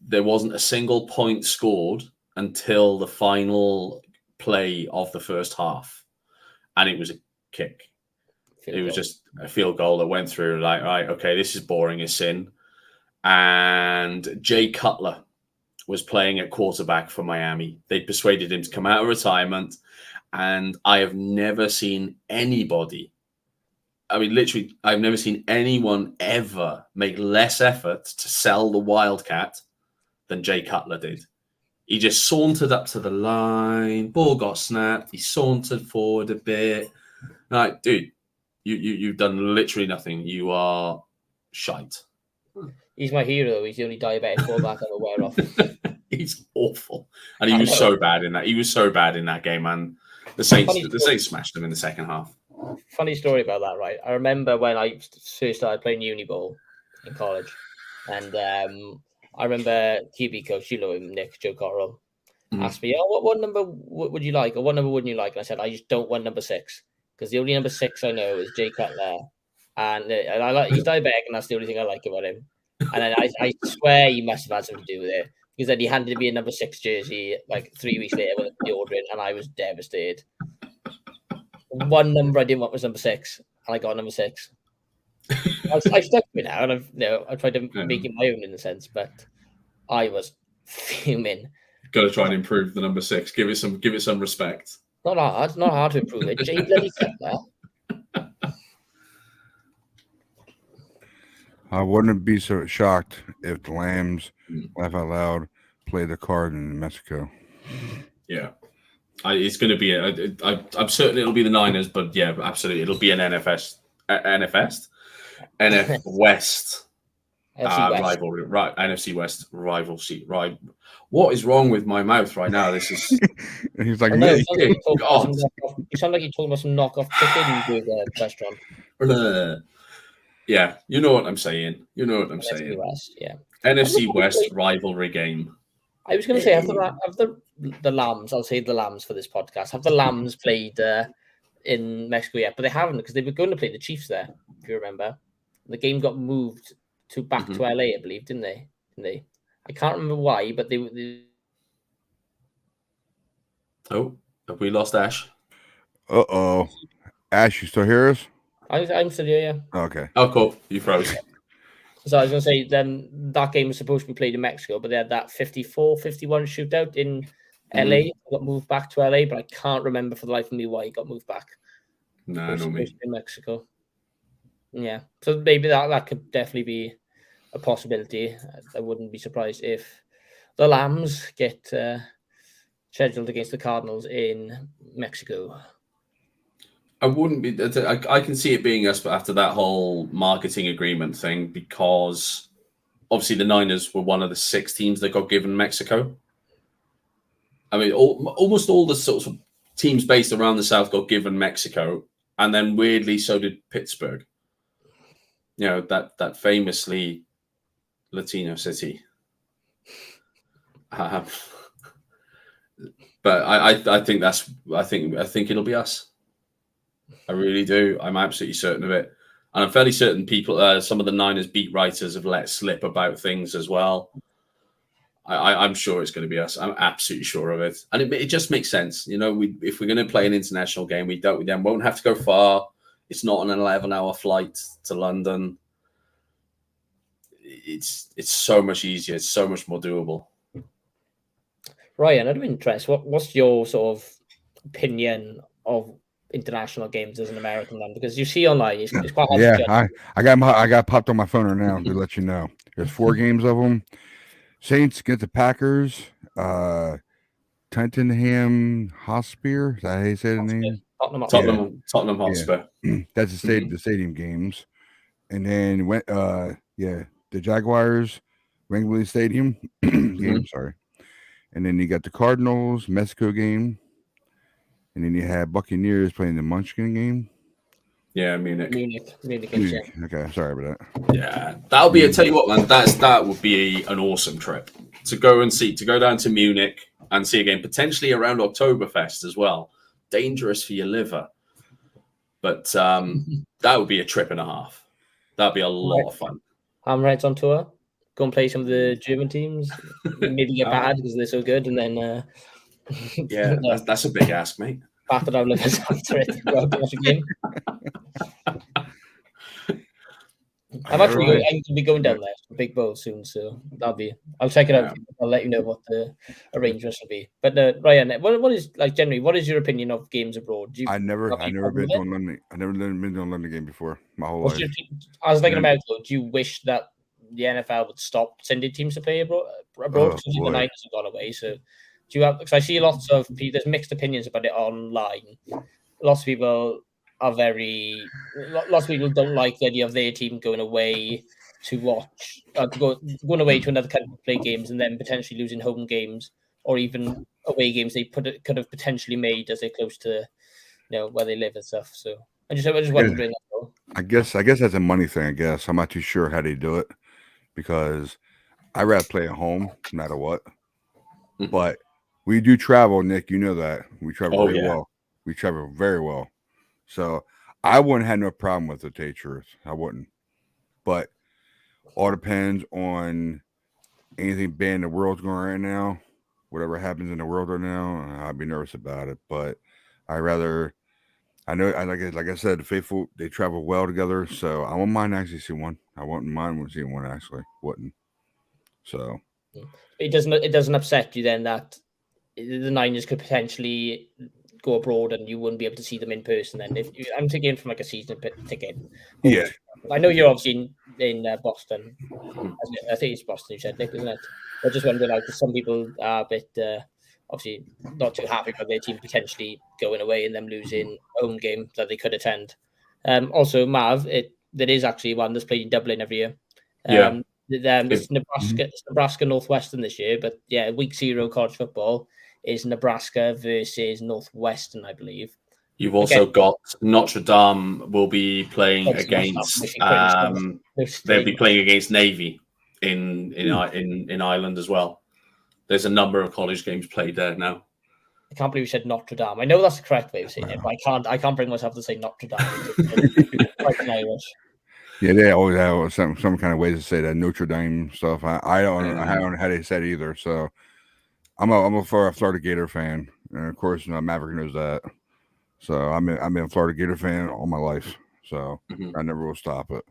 there wasn't a single point scored until the final play of the first half, and it was a kick. It was just a field goal that went through. Like, right, okay, this is boring as sin. And Jay Cutler was playing at quarterback for Miami. They persuaded him to come out of retirement, and I have never seen anybody. I mean, literally, I've never seen anyone ever make less effort to sell the Wildcat than Jay Cutler did. He just sauntered up to the line, ball got snapped, he sauntered forward a bit. Like, dude, you've done literally nothing. You are shite. He's my hero. He's the only diabetic fullback I'm aware of. He's awful, and he was so bad in that. He was so bad in that game, man. The Saints smashed him in the second half. Funny story about that, right? I remember when I first started playing uni ball in college, and I remember QB coach, you know him, Nick, Joe Corral, asked me, "Oh, what number would you like, or what number wouldn't you like?" And I said, "I just don't want number 6. because the only number 6 I know is Jay Cutler, and I like he's diabetic, and that's the only thing I like about him. And then I swear he must have had something to do with it, because then he handed me a number 6 jersey like 3 weeks later with the ordering, and I was devastated. One number I didn't want was number 6, and I got number 6. I've stuck to it now, and I've tried to make it my own in a sense, but I was fuming. Got to try and improve the number 6. Give it some respect. Not hard to improve it. Jay bloody Cutler. I wouldn't be so shocked if the Lambs, laugh out loud, play the card in Mexico. Yeah. It's going to be I'm certain it'll be the Niners, but yeah, absolutely. It'll be an NF West rivalry, right? NFC West rival seat, right? What is wrong with my mouth right now? This is. He's like, you sound like you're talking about some knockoff chicken restaurant. Yeah, you know what I'm saying. NFC West, yeah. NFC West rivalry game. I was going to say, have the Lambs, I'll say the Lambs for this podcast, have the Lambs played in Mexico yet? But they haven't, because they were going to play the Chiefs there, if you remember. The game got moved back to LA, I believe, didn't they? I can't remember why, but they... Oh, have we lost Ash? Uh-oh. Ash, you still hear us? I'm still here, yeah. Okay. Oh, cool. You froze. So I was going to say, then that game was supposed to be played in Mexico, but they had that 54-51 shootout in LA. It got moved back to LA, but I can't remember for the life of me why it got moved back. No, no me. In Mexico. Yeah. So maybe that could definitely be a possibility. I wouldn't be surprised if the Lambs get scheduled against the Cardinals in Mexico. I wouldn't be. I can see it being us, but after that whole marketing agreement thing, because obviously the Niners were one of the 6 teams that got given Mexico. I mean, almost all the sorts of teams based around the South got given Mexico, and then weirdly, so did Pittsburgh. You know, that famously Latino city. But I think it'll be us. I really do. I'm absolutely certain of it. And I'm fairly certain some of the Niners beat writers have let slip about things as well. I'm sure it's going to be us. I'm absolutely sure of it. And it just makes sense. You know, if we're going to play an international game, we then won't have to go far. It's not an 11-hour flight to London. It's so much easier. It's so much more doable. Ryan, out of interest, what's your sort of opinion of international games as an American then? Because you see online, it's quite hard to judge. I got popped on my phone right now to let you know. There's 4 games of them. Saints get the Packers. Tottenham Hotspur. Is that how you say the name? Tottenham Hotspur. Yeah. That's the stadium games. And then the Jaguars, Wembley Stadium game. Sorry. And then you got the Cardinals Mexico game. And then you had Buccaneers playing the Munchkin game. Yeah, Munich. Okay, sorry about that. Yeah, that'll be. Tell you what, man, that would be an awesome trip to go down to Munich and see a game potentially around Oktoberfest as well. Dangerous for your liver, but that would be a trip and a half. That'd be a lot of fun. Hammerheads on tour. Go and play some of the German teams. Maybe get bad because they're so good, and then. Yeah, that's a big ask, mate. Battered out livers after it. Watch a game. I'm going to be going down there to Big Bowl soon, so I'll check it out. I'll let you know what the arrangements will be. But Ryan, what is generally? What is your opinion of games abroad? I've never been to a London. I've never been to a London game before my whole life. I was thinking about though. Do you wish that the NFL would stop sending teams to play abroad? Because the Niners have gone away, so. Do you have? Because I see lots of people. There's mixed opinions about it online. Lots of people don't like the idea of their team going away to watch, going away to another country to play games, and then potentially losing home games or even away games they could have potentially made as they're close to, where they live and stuff. So I just wondering. I guess that's a money thing. I guess I'm not too sure how they do it because I'd rather play at home, no matter what. But we do travel, Nick. You know that we travel very well. We travel very well. So I wouldn't have no problem with it, to tell you the truth. I wouldn't. But all depends on anything bad in the world's going right now. Whatever happens in the world right now, I'd be nervous about it. But I rather, I know, like I said, the faithful, they travel well together. So I wouldn't mind actually seeing one. I wouldn't mind seeing one actually. Wouldn't. So it doesn't upset you then that the Niners could potentially go abroad and you wouldn't be able to see them in person. Then if I'm thinking from like a season ticket. yeah. I know you're obviously in Boston. I think it's Boston, you said, Nick, isn't it? I just wonder, like, some people are a bit obviously not too happy about their team potentially going away and them losing home game that they could attend. Also, Mav, there is actually one that's played in Dublin every year. It's Nebraska Northwestern this year, but yeah, week 0 college football is Nebraska versus Northwestern, I believe. You've also got Notre Dame will be playing against. They'll be playing against Navy in Ireland as well. There's a number of college games played there now. I can't believe you said Notre Dame. I know that's the correct way of saying it, but I can't bring myself to say Notre Dame. Like an Irish. Yeah, they always have some kind of ways to say that Notre Dame stuff. I don't know how they said it either. So I'm a Florida Gator fan, and of course Maverick knows that. So I've been a Florida Gator fan all my life. So I never will stop it.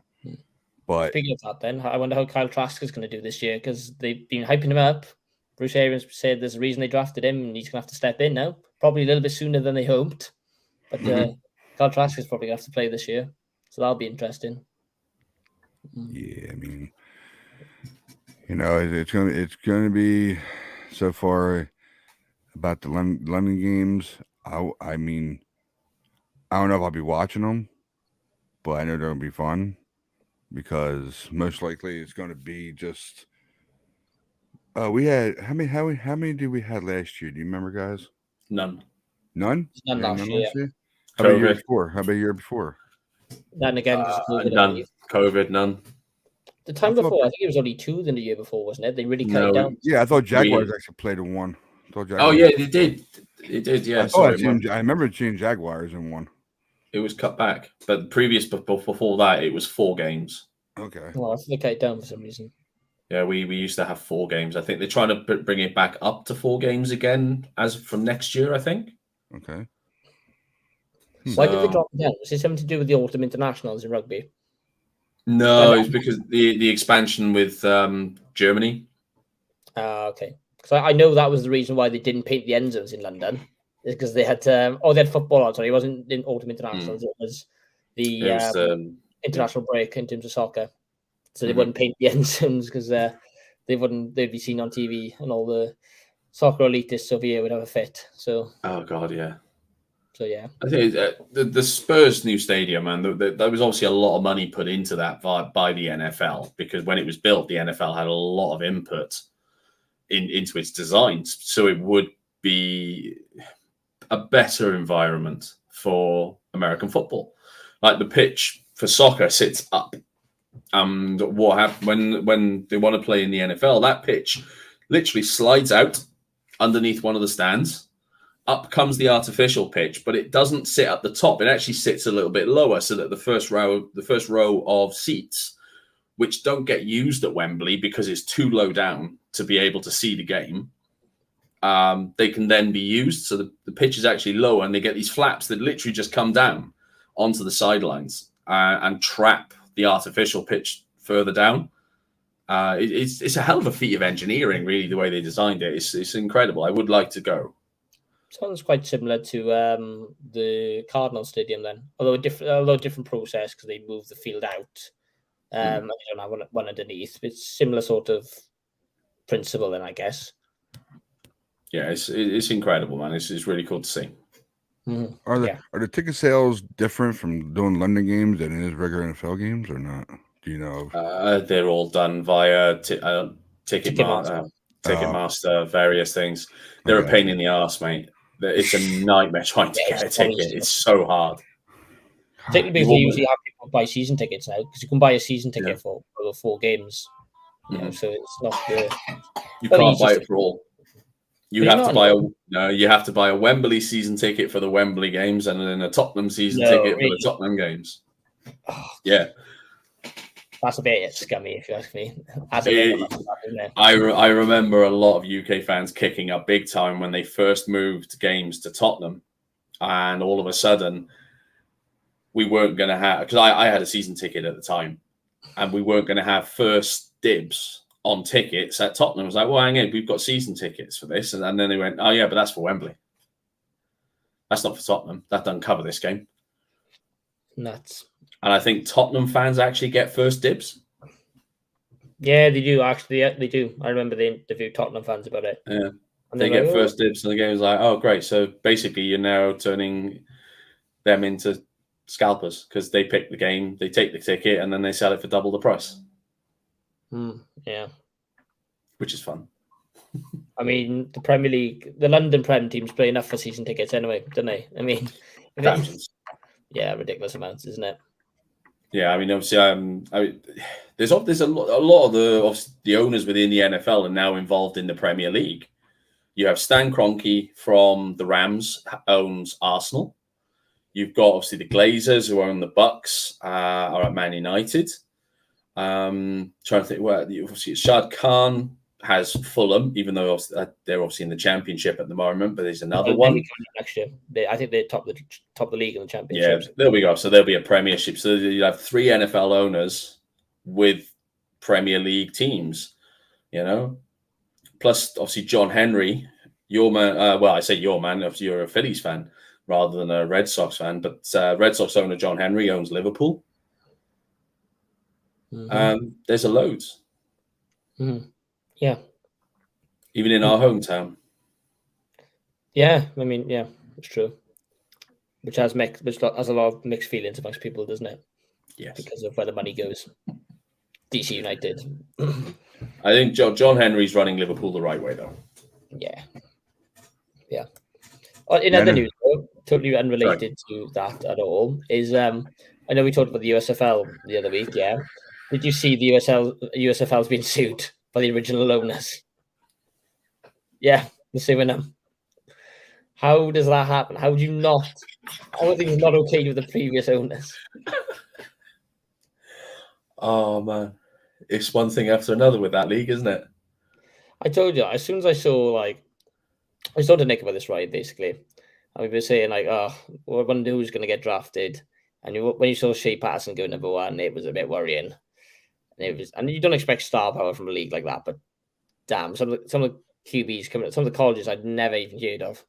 But speaking of that, then I wonder how Kyle Trask is going to do this year because they've been hyping him up. Bruce Arians said there's a reason they drafted him, and he's going to have to step in now. Probably a little bit sooner than they hoped, but Kyle Trask is probably going to have to play this year, so that'll be interesting. Yeah, I mean, it's gonna be so far about the London games. I mean, I don't know if I'll be watching them, but I know they're gonna be fun because most likely it's gonna be just. We had how many did we have last year? Do you remember, guys? None. None. None last year. How about year before? How about year before? None again. None. COVID. None. The time before, I think it was only 2 than the year before, wasn't it? They really cut it down. Yeah, I thought Jaguars actually played in one. Oh yeah, they did. It did. Yeah. I remember seeing Jaguars in one. It was cut back, but before that, it was 4 games. Okay. Well, I think they cut it down for some reason. Yeah, we used to have 4 games. I think they're trying to bring it back up to 4 games again as from next year, I think. Okay. Why did they drop it down? Was it something to do with the Autumn Internationals in rugby? No, it's because the expansion with Germany. Okay. Because I know that was the reason why they didn't paint the end zones in London. Is because they had they had football on. Sorry, it wasn't in Autumn Internationals. It was the international break in terms of soccer. So they wouldn't paint the end zones because they'd be seen on TV and all the soccer elitists over here would have a fit. So. Oh God, yeah. So yeah, I think the Spurs new stadium, man. There was obviously a lot of money put into that by the NFL because when it was built, the NFL had a lot of input into its designs, so it would be a better environment for American football. Like the pitch for soccer sits up, and what happens when they want to play in the NFL? That pitch literally slides out underneath one of the stands. Up comes the artificial pitch, but it doesn't sit at the top. It actually sits a little bit lower, so that the first row of seats, which don't get used at Wembley because it's too low down to be able to see the game, they can then be used. So the pitch is actually lower, and they get these flaps that literally just come down onto the sidelines and trap the artificial pitch further down. It's a hell of a feat of engineering, really, the way they designed it. It's incredible. I would like to go. Sounds quite similar to the Cardinal Stadium then, although a different process because they move the field out. And they don't have one underneath. It's similar sort of principle then, I guess. Yeah, it's incredible, man. It's really cool to see. Mm-hmm. Are the ticket sales different from doing London games than it is regular NFL games or not? Do you know? They're all done via Ticketmaster, various things. They're a pain in the ass, mate. It's a nightmare trying to get a ticket. It's so hard. Particularly because they usually have people buy season tickets now because you can buy a season ticket for 4 games. You know, so it's not the. You can't buy it for all. You Did have he to not? buy you have to buy a Wembley season ticket for the Wembley games and then a Tottenham season No, ticket for really? the Tottenham games. Oh, Yeah. that's a bit scummy, if you ask me. As It- isn't it? I remember a lot of UK fans kicking up big time when they first moved games to Tottenham, and all of a sudden we weren't going to have, because I had a season ticket at the time, and we weren't going to have first dibs on tickets at Tottenham. I was like, well, hang on, we've got season tickets for this, and then they went, oh yeah, but that's for Wembley. That's not for Tottenham. That doesn't cover this game. Nuts. And I think Tottenham fans actually get first dibs. Yeah, they do actually. Yeah, they do. I remember they interviewed Tottenham fans about it. Yeah. And They they're get like, first dibs, and the game's like, oh, great. So basically, you're now turning them into scalpers because they pick the game, they take the ticket, and then they sell it for double the price, yeah. which is fun. I mean, the Premier League, the London Prem teams play enough for season tickets anyway, don't they? I mean, Thousands. yeah, ridiculous amounts, isn't it? Yeah, I mean, obviously, there's a lot of the owners within the NFL are now involved in the Premier League. You have Stan Kroenke from the Rams owns Arsenal. You've got obviously the Glazers who own the Bucks, are at Man United. Trying to think where obviously Shad Khan has Fulham, even though they're obviously in the Championship at the moment. But there's another one next year. I think they're top of the league in the Yeah, Championship. there we go. So there'll be a Premiership. So you have 3 NFL owners with Premier League teams. You know, plus obviously John Henry, your man. Well, I say your man. Obviously, you're a Phillies fan rather than a Red Sox fan. But Red Sox owner John Henry owns Liverpool. There's a loads. Yeah. Even in our hometown. Yeah, I mean, yeah, it's true. Which has a lot of mixed feelings amongst people, doesn't it? Yes. Because of where the money goes. DC United. I think John Henry's running Liverpool the right way, though. Yeah. In other news, though, totally unrelated to that at all, is I know we talked about the USFL the other week, yeah. Did you see the USFL's been sued by the original owners? Yeah, the suing them. How does that happen? How are things not okay with the previous owners? Oh man, it's one thing after another with that league, isn't it? I told you, as soon as I saw I was talking to Nick about this, right? Basically, and we were saying I wonder who's going to get drafted. And when you saw Shea Patterson go number 1, it was a bit worrying. And you don't expect star power from a league like that, but damn, some of the QBs coming, some of the colleges I'd never even heard of,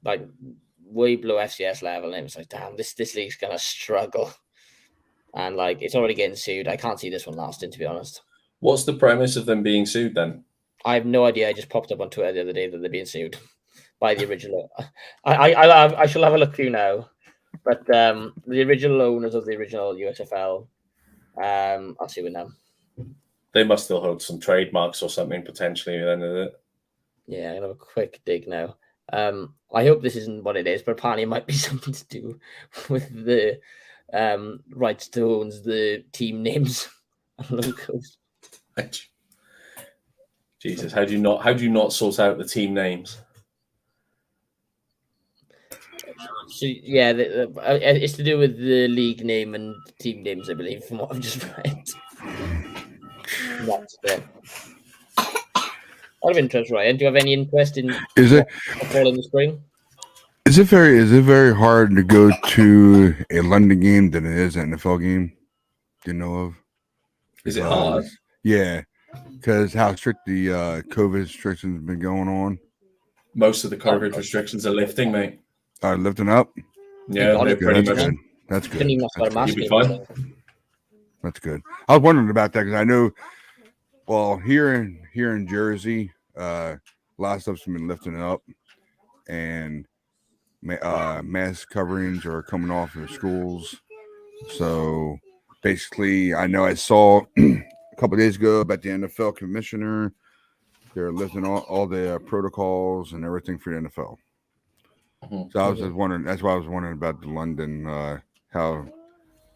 like way below FCS level, and it was like, damn, this league's gonna struggle. And it's already getting sued. I can't see this one lasting, to be honest. What's the premise of them being sued then? I have no idea. I just popped up on Twitter the other day that they're being sued by the original. I shall have a look through now. But the original owners of the original USFL, I'll see with them. They must still hold some trademarks or something potentially then, is it? Yeah, I'm gonna have a quick dig now. I hope this isn't what it is, but apparently it might be something to do with the rights to owns the team names and logos. Jesus, how do you not sort out the team names? So yeah, it's to do with the league name and team names, I believe, from what I've just read. That's it. Out of interest, Ryan, do you have any interest in football in the spring? Is it very hard to go to a London game than it is an NFL game? Do you know of? Is it hard? Yeah, because how strict the COVID restrictions have been going on. Most of the COVID restrictions are lifting, mate. Are lifting up? Yeah, they're pretty much. Good. That's good. You'll be fine. That's good. I was wondering about that because I know, well, here in Jersey, a lot of stuff's been lifting up, and mask coverings are coming off of schools. So basically, I know I saw a couple of days ago about the NFL commissioner. They're lifting all the protocols and everything for the NFL. So I was just wondering. That's why I was wondering about the London, how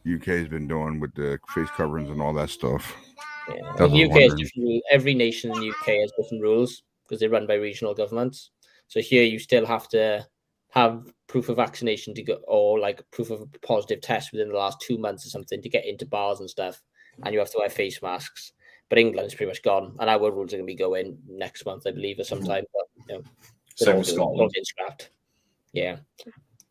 UK has been doing with the face coverings and all that stuff. Yeah. The UK has different rules. Every nation in the UK has different rules. because they're run by regional governments. So here you still have to have proof of vaccination to go, or like proof of a positive test within the last 2 months or something to get into bars and stuff. And you have to wear face masks. But England's pretty much gone, and our rules are going to be going next month, I believe, or sometime. But Same with Scotland. Scrapped. Yeah,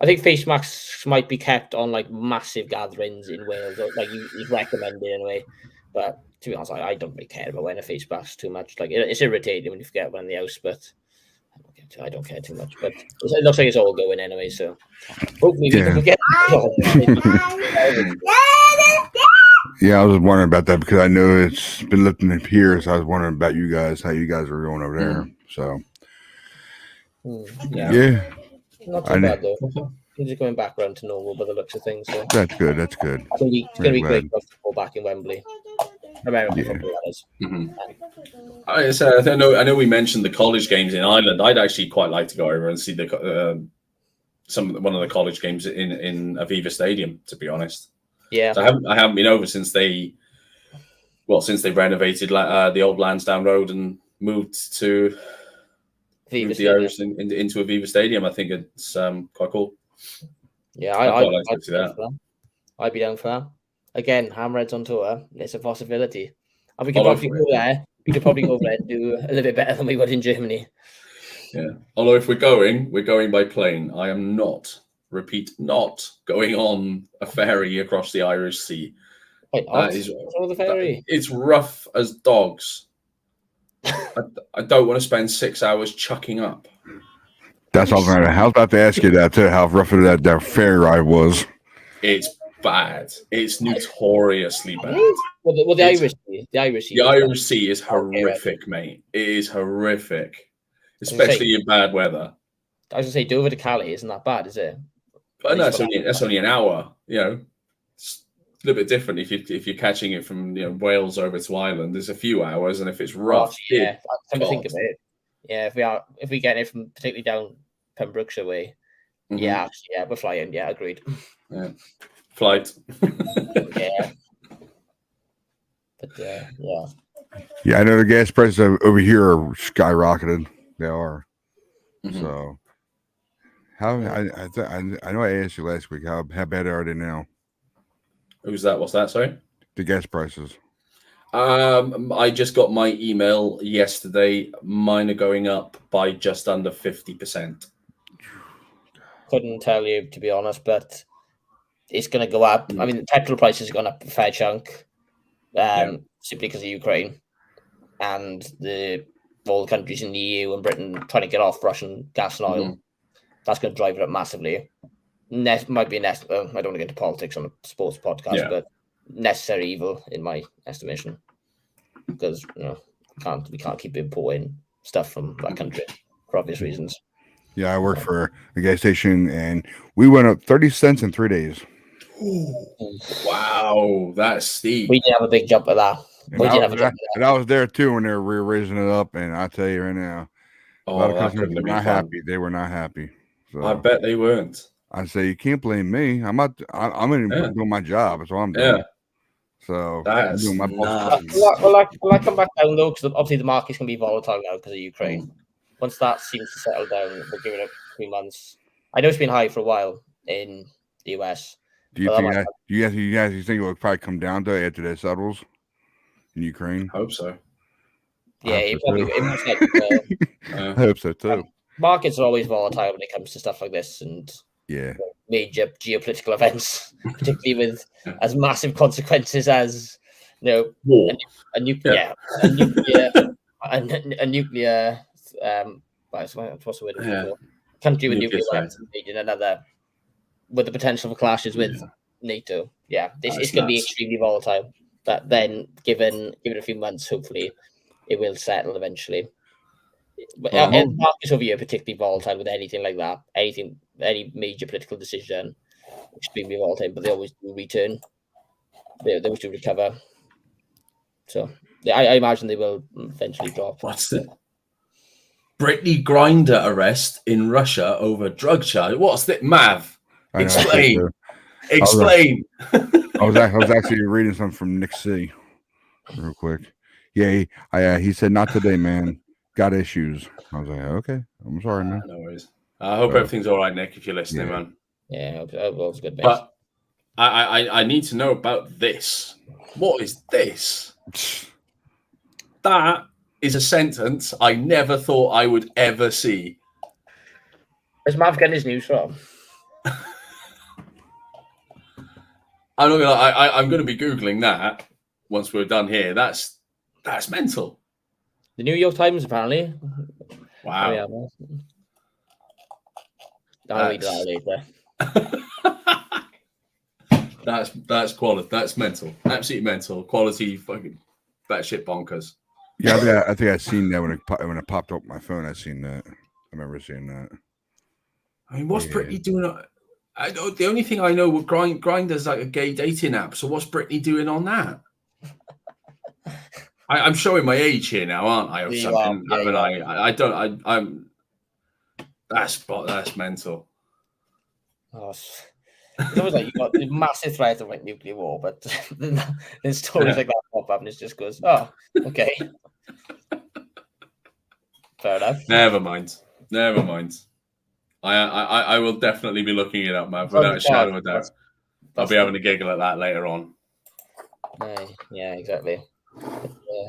I think face masks might be kept on like massive gatherings in Wales, or, like you recommend it anyway. But to be honest, I don't really care about wearing a face mask too much. Like it's irritating when you forget one in the house, but I don't care too much. But it looks like it's all going anyway, so hopefully we can forget. Yeah, I was wondering about that because I know it's been lifting in here, so I was wondering about you guys, how you guys are going over there. So, yeah. Not too bad though. Things are going back around to normal by the looks of things. So. That's good. That's good. It's going to be great football back in Wembley. American football, that is. I know we mentioned the college games in Ireland. I'd actually quite like to go over and see one of the college games in Aviva Stadium, to be honest. Yeah, so I haven't been over since they renovated the old Lansdowne Road and moved the Irish into Aviva Stadium. I think it's quite cool. Yeah, I'd like to see that. I'd be down for that. Again, Hammerhead's on tour. It's a possibility. And we could probably go there. We could probably go there and do a little bit better than we would in Germany. Yeah. Although if we're going by plane. I am not going on a ferry across the Irish Sea. Wait, the ferry? It's rough as dogs. I don't want to spend 6 hours chucking up. That's all right. I was about to ask you that too. How rough that ferry ride was. It's bad. It's notoriously bad. Well, the Irish Sea is horrific, mate. It is horrific, especially in bad weather. I was gonna say Dover to Calais isn't that bad, is it? But no, that's only an hour. It's a little bit different if you're catching it from Wales over to Ireland. There's a few hours, and if it's rough, yeah, I think about it. Yeah, if we get it from particularly down Pembrokeshire way, yeah, we're flying. Yeah, agreed. Yeah, flight. Yeah, but yeah. Yeah, I know the gas prices over here are skyrocketed. They are. So, how I know I asked you last week. How bad are they now? Who's that? What's that? Sorry. The gas prices. I just got my email yesterday. Mine are going up by just under 50%. Couldn't tell you, to be honest, but it's going to go up. I mean, the petrol prices have gone up a fair chunk, simply because of Ukraine and all the countries in the EU and Britain trying to get off Russian gas and oil. That's going to drive it up massively. Might be I don't want to get into politics on a sports podcast, but necessary evil in my estimation, because we can't keep importing stuff from that country for obvious reasons. Yeah, I work for a gas station, and we went up 30 cents in 3 days. Ooh, wow, that's steep. We did have a big jump at that. And I was there too when they were raising it up, and I tell you right now, a lot of customers were not happy. They were not happy. So I bet they weren't. I say you can't blame me. I'm doing my job. That's all I'm doing. Yeah. So I'm doing my Will I come back down though? Because obviously the market's going to be volatile now because of Ukraine. Once that seems to settle down, we'll give it a 3 months. I know it's been high for a while in the US. Do you think you think it will probably come down to after that settles in Ukraine? I hope so. Yeah, I hope so too. Markets are always volatile when it comes to stuff like this, and major geopolitical events, particularly with as massive consequences as war, a nuclear what's the word for country with nuclear weapons in another, with the potential for clashes with NATO. Yeah, it's going to be extremely volatile. But then, give it a few months, hopefully, it will settle eventually. But markets over here are particularly volatile with anything like that. Any major political decision, extremely volatile, but they always do return. They always do recover. So I imagine they will eventually drop. What's the Britney Grindr arrest in Russia over drug charge? What's that, Mav? Explain. Explain. I was actually reading something from Nick C. real quick. Yeah, he said not today, man. got issues. I was like, okay, I'm sorry, man. No worries. I hope everything's all right, Nick. If you're listening, Yeah. man. Yeah, it was good. Mate. But I need to know about this. What is this? That is a sentence I never thought I would ever see. Where's Mav getting his news from? I'm not gonna. I'm going to be googling that once we're done here. That's mental. The New York Times, apparently. Wow. Oh, yeah, well. I'll read that later. That's quality. That's mental. Absolutely mental. Quality. Fucking batshit bonkers. Yeah, I think I seen that when it popped up on my phone. I seen that. I remember seeing that. I mean, what's Britney doing? I know the only thing I know with Grindr's like a gay dating app. So what's Britney doing on that? I'm showing my age here now, aren't I? Or something? I don't. I'm. That's mental. Oh, it's always like you got the massive threat of like nuclear war, but then stories like that pop up and it just goes, oh, okay. Fair enough. Never mind. I will definitely be looking it up, man, without a shadow of a doubt. I'll be having a giggle at that later on. Yeah, exactly.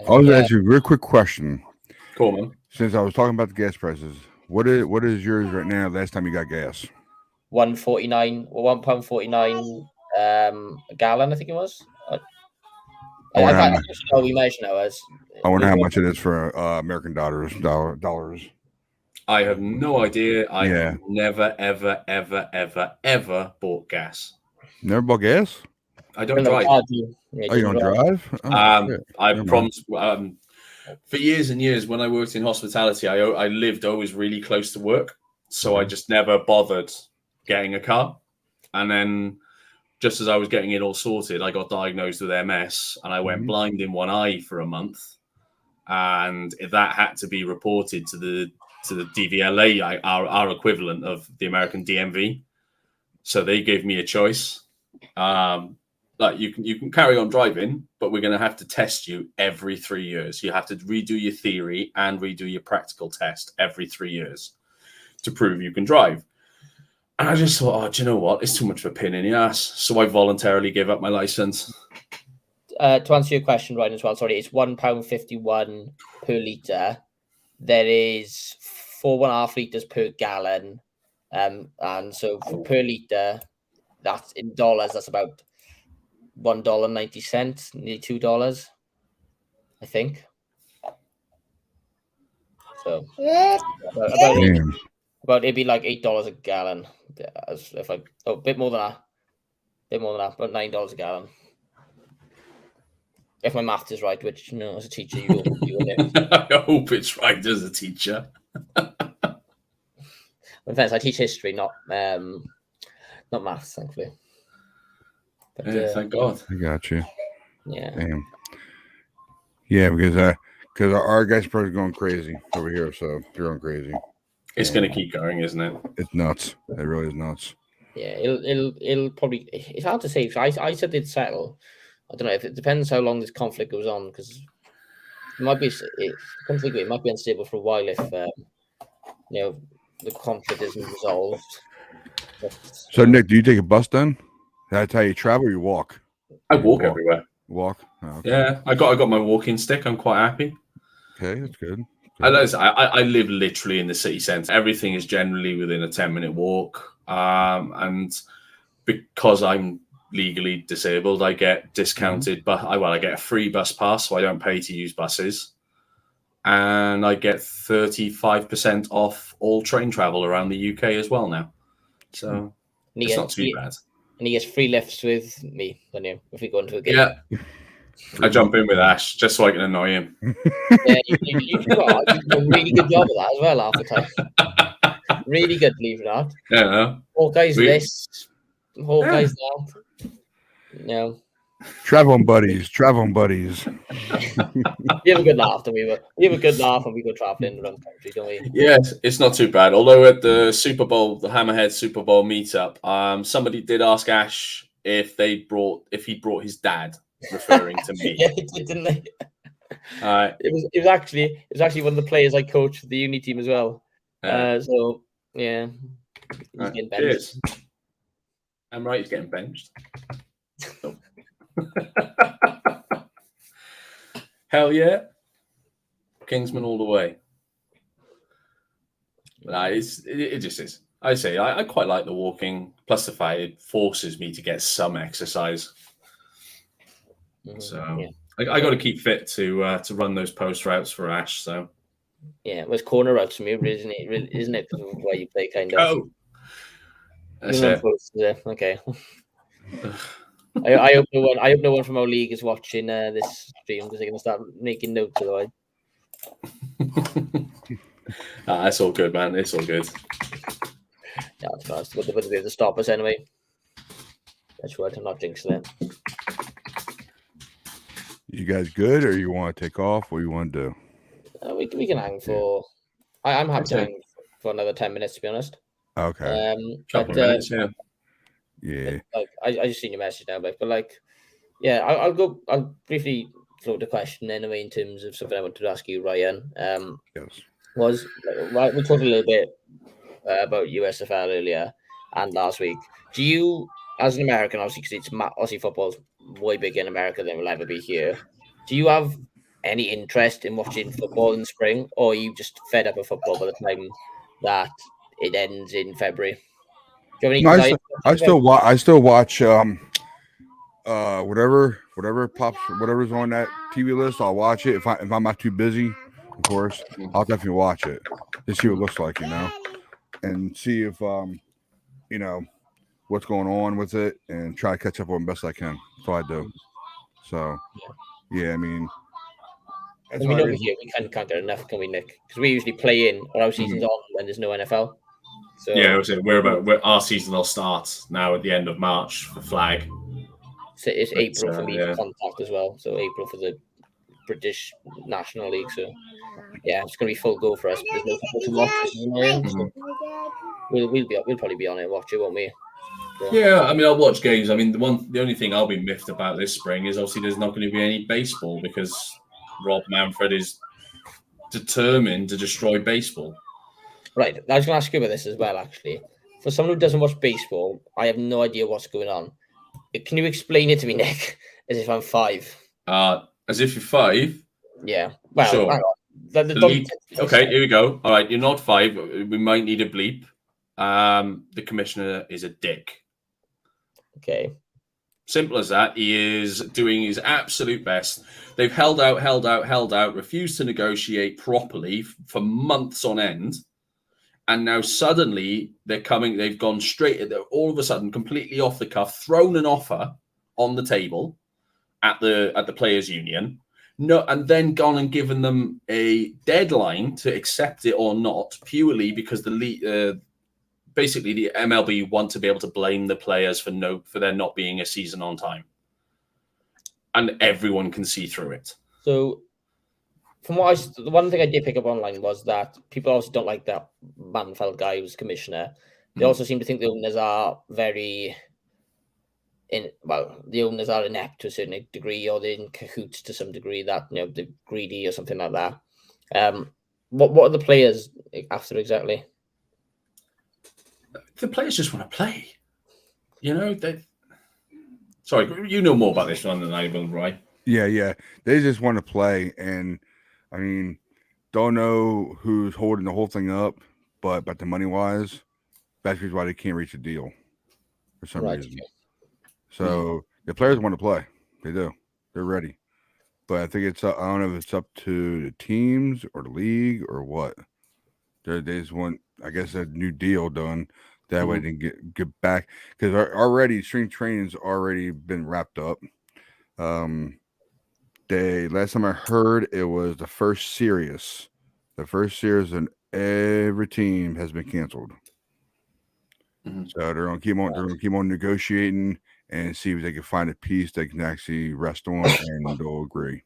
I'll just ask you a real quick question. Cool, man. Since I was talking about the gas prices, what is yours right now? Last time you got gas? £1.49 or £1.49 a gallon, I think it was. We measure ours. I wonder how much it is for American dollars. I have no idea. I have never, ever, ever, ever, ever bought gas. Never bought gas? I don't drive. You don't drive? I promise. For years and years, when I worked in hospitality, I lived always really close to work, so I just never bothered getting a car. And then, just as I was getting it all sorted, I got diagnosed with MS, and I went blind in one eye for a month, and that had to be reported to the DVLA, our equivalent of the American DMV. So they gave me a choice. Like you can carry on driving, but we're going to have to test you every 3 years. You have to redo your theory and redo your practical test every 3 years to prove you can drive. And I just thought, do you know what? It's too much of a pain in the ass. So I voluntarily gave up my license. To answer your question, Ryan, as well, sorry, it's £1.51 per litre. There is 4.5 litres per gallon. And so per litre, that's in dollars, that's about $1.90, nearly $2, I think. So about it'd be like $8 a gallon. A bit more than that, about $9 a gallon. If my math is right, which as a teacher you will I hope it's right as a teacher. In fact, I teach history, not maths, thankfully. But, thank God. I got you. Yeah. Damn. Yeah, because our guys are going crazy over here, so they're going crazy. It's going to keep going, isn't it? It's nuts. It really is nuts. Yeah, it'll probably. It's hard to say. I said it'd settle. I don't know if it depends how long this conflict goes on, because it might be unstable for a while if the conflict isn't resolved. But, so Nick, do you take a bus then? That's how you travel, or you walk? I walk everywhere. Walk? Oh, okay. Yeah, I got my walking stick. I'm quite happy. Okay, that's good. I live literally in the city centre. Everything is generally within a 10-minute walk. And because I'm legally disabled, I get discounted, but I get a free bus pass, so I don't pay to use buses. And I get 35% off all train travel around the UK as well now. So it's not too bad. And he gets free lifts with me, don't you, if we go into a game. Yeah. I jump in with Ash just so I can annoy him. Yeah, you do a really good job of that as well half the time. Really good, believe it or not. Yeah. Hawkeye's this, Hawkeye's that. No. Traveling buddies. We have a good laugh, don't we? We have a good laugh when we go traveling around the country, don't we? Yes, it's not too bad. Although at the Super Bowl, the Hammerhead Super Bowl meetup, somebody did ask Ash if he brought his dad, referring to me. Yeah, he did, didn't they? It was actually one of the players I coached for the uni team as well. So yeah, he's getting benched. Cheers. I'm right. He's getting benched. Hell yeah, Kingsman all the way. It just is. I say I quite like the walking. Plus the fact it forces me to get some exercise. So I got to keep fit to run those post routes for Ash. So yeah, it was corner routes for me, isn't it? Isn't it where you play kind of? Oh, that's it. Okay. I hope no one from our league is watching this stream because they're going to start making notes otherwise. That's all good, man. It's all good. Yeah, it's fast. But they'll be able to stop us anyway. That's right. I'm not jinxing it. You guys good, or you want to take off? What do you want to do? We can hang for. I'm happy to hang for another 10 minutes, to be honest. Okay. Couple of minutes, yeah. Yeah. Like, I just seen your message now, but like, yeah, I'll briefly float the question anyway in terms of something I wanted to ask you, Ryan. Yes. We talked a little bit about USFL earlier and last week. Do you, as an American, obviously, because Aussie football's way bigger in America than it will ever be here, do you have any interest in watching football in the spring, or are you just fed up of football by the time that it ends in February? Do you have any I still watch whatever pops, whatever's on that TV list. I'll watch it if I'm not too busy. Of course, I'll definitely watch it to see what it looks like, and see if what's going on with it, and try to catch up on best I can. That's all I do. So yeah, I mean, over here we can't get enough, can we, Nick? Because we usually play in or our season's on when there's no NFL. So yeah, our season will start now at the end of March for flag. So it's April for me for contact as well. So April for the British National League. So yeah, it's going to be full go for us. There's no people to watch. So we'll probably be on it, watch it, won't we? So. Yeah, I mean, I'll watch games. I mean, the only thing I'll be miffed about this spring is obviously there's not going to be any baseball because Rob Manfred is determined to destroy baseball. Right. I was going to ask you about this as well, actually. For someone who doesn't watch baseball, I have no idea what's going on. Can you explain it to me, Nick, as if I'm 5? As if you're 5? Yeah. Well, sure. Hang on. Okay, here we go. All right, you're not 5. We might need a bleep. The commissioner is a dick. Okay. Simple as that. He is doing his absolute best. They've held out, refused to negotiate properly for months on end. And now suddenly they've gone straight, all of a sudden, completely off the cuff, thrown an offer on the table at the players' union. No, and then gone and given them a deadline to accept it or not, purely because basically the MLB want to be able to blame the players for there not being a season on time. And everyone can see through it. So from the one thing I did pick up online was that people also don't like that Manfeld guy who's commissioner. They also seem to think the owners are the owners are inept to a certain degree, or they're in cahoots to some degree, that they're greedy or something like that. What are the players after exactly? The players just want to play. Sorry, you know more about this one than I will, right? Yeah. They just want to play, and I mean, don't know who's holding the whole thing up, but the money wise, that's why they can't reach a deal for some reason. So the players want to play. They do. They're ready. But I think I don't know if it's up to the teams or the league or what. They just want, I guess, a new deal done. That way they can get back. Because already spring training's already been wrapped up. Last time I heard, it was the first series. The first series in every team has been canceled. So they're gonna keep on negotiating and see if they can find a piece they can actually rest on, and they'll agree.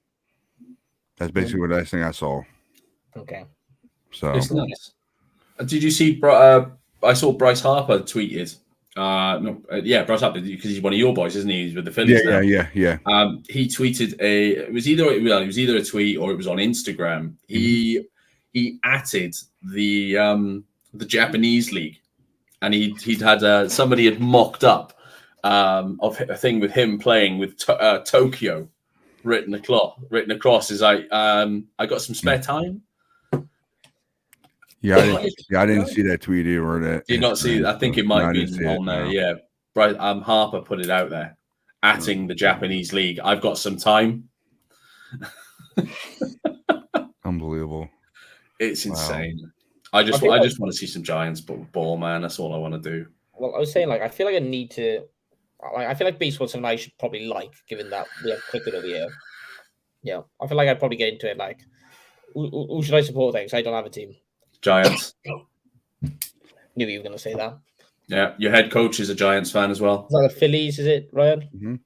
That's basically what last thing I saw. Okay. So it's nice. Did you see? I saw Bryce Harper tweeted No, yeah, brought up because he's one of your boys, isn't he? He's with the Phillies now. Yeah. He tweeted it was either a tweet or it was on Instagram. He atted the Japanese league, and he'd had somebody had mocked up of a thing with him playing with Tokyo written across. Is I got some spare time. Yeah, I didn't see that tweet or that. Did not see. I think it might be on there. No. Yeah, right. Harper put it out there, atting the Japanese league. I've got some time. Unbelievable. It's insane. Wow. I just want to see some Giants ball, man. That's all I want to do. Well, I was saying, I feel like I need to. I feel like baseball's something I should probably like, given that we have cricket over here. Yeah, I feel like I'd probably get into it. Like, who should I support then? Because I don't have a team. Giants. Knew you were going to say that. Yeah, your head coach is a Giants fan as well. Is that the Phillies? Is it, Ryan?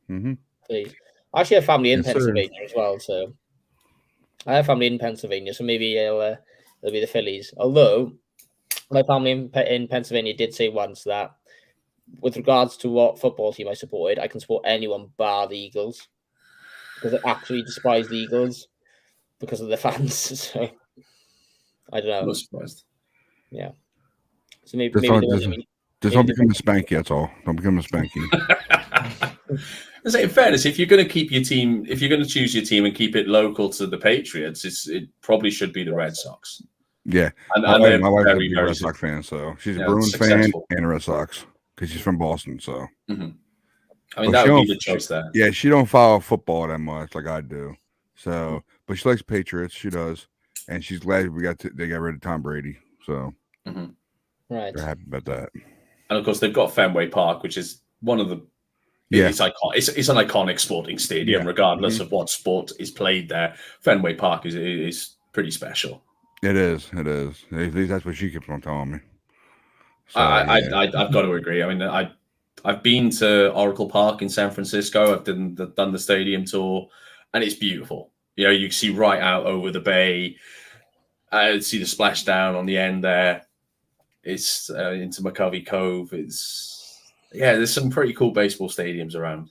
Phillies. I actually have family in Pennsylvania as well, so I have family in Pennsylvania, so maybe it'll be the Phillies. Although my family in Pennsylvania did say once that, with regards to what football team I supported, I can support anyone bar the Eagles, because I actually despise the Eagles because of the fans. So I don't know. I'm not surprised. Yeah. So maybe just don't become a Spanky. That's all. Don't become a Spanky. In fairness, if you're going to keep your team, if you're going to choose your team and keep it local to the Patriots, it probably should be the Red Sox. Yeah, and my wife would be a Red Sox fan, so she's a Bruins fan and a Red Sox because she's from Boston. So I mean, that would be the choice there. Yeah, she don't follow football that much like I do. So, but she likes Patriots. She does, and she's glad they got rid of Tom Brady. So, right, they're happy about that. And of course, they've got Fenway Park, which is one of the it's iconic. It's an iconic sporting stadium, regardless of what sport is played there. Fenway Park is pretty special. It is. At least that's what she keeps on telling me. So, I've got to agree. I mean, I've been to Oracle Park in San Francisco. I've done the stadium tour, and it's beautiful. You know, you can see right out over the bay. See the splashdown on the end there. It's into McCovey Cove. There's some pretty cool baseball stadiums around.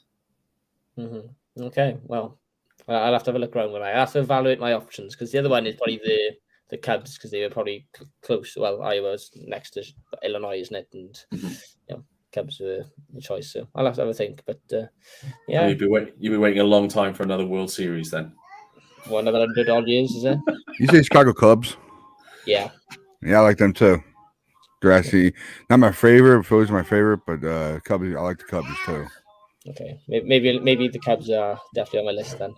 Okay, well, I'll have to have a look around when I have to evaluate my options, because the other one is probably the Cubs, because they were probably close. Well, Iowa's next to Illinois, isn't it? And Cubs were the choice, so I'll have to have a think. But yeah, you'll be waiting a long time for another World Series then. Well, another 100 odd years, is it? You say Chicago Cubs? Yeah, I like them too. They're actually not my favorite. Phillies are my favorite, but Cubs. I like the Cubs too. Okay, maybe the Cubs are definitely on my list then.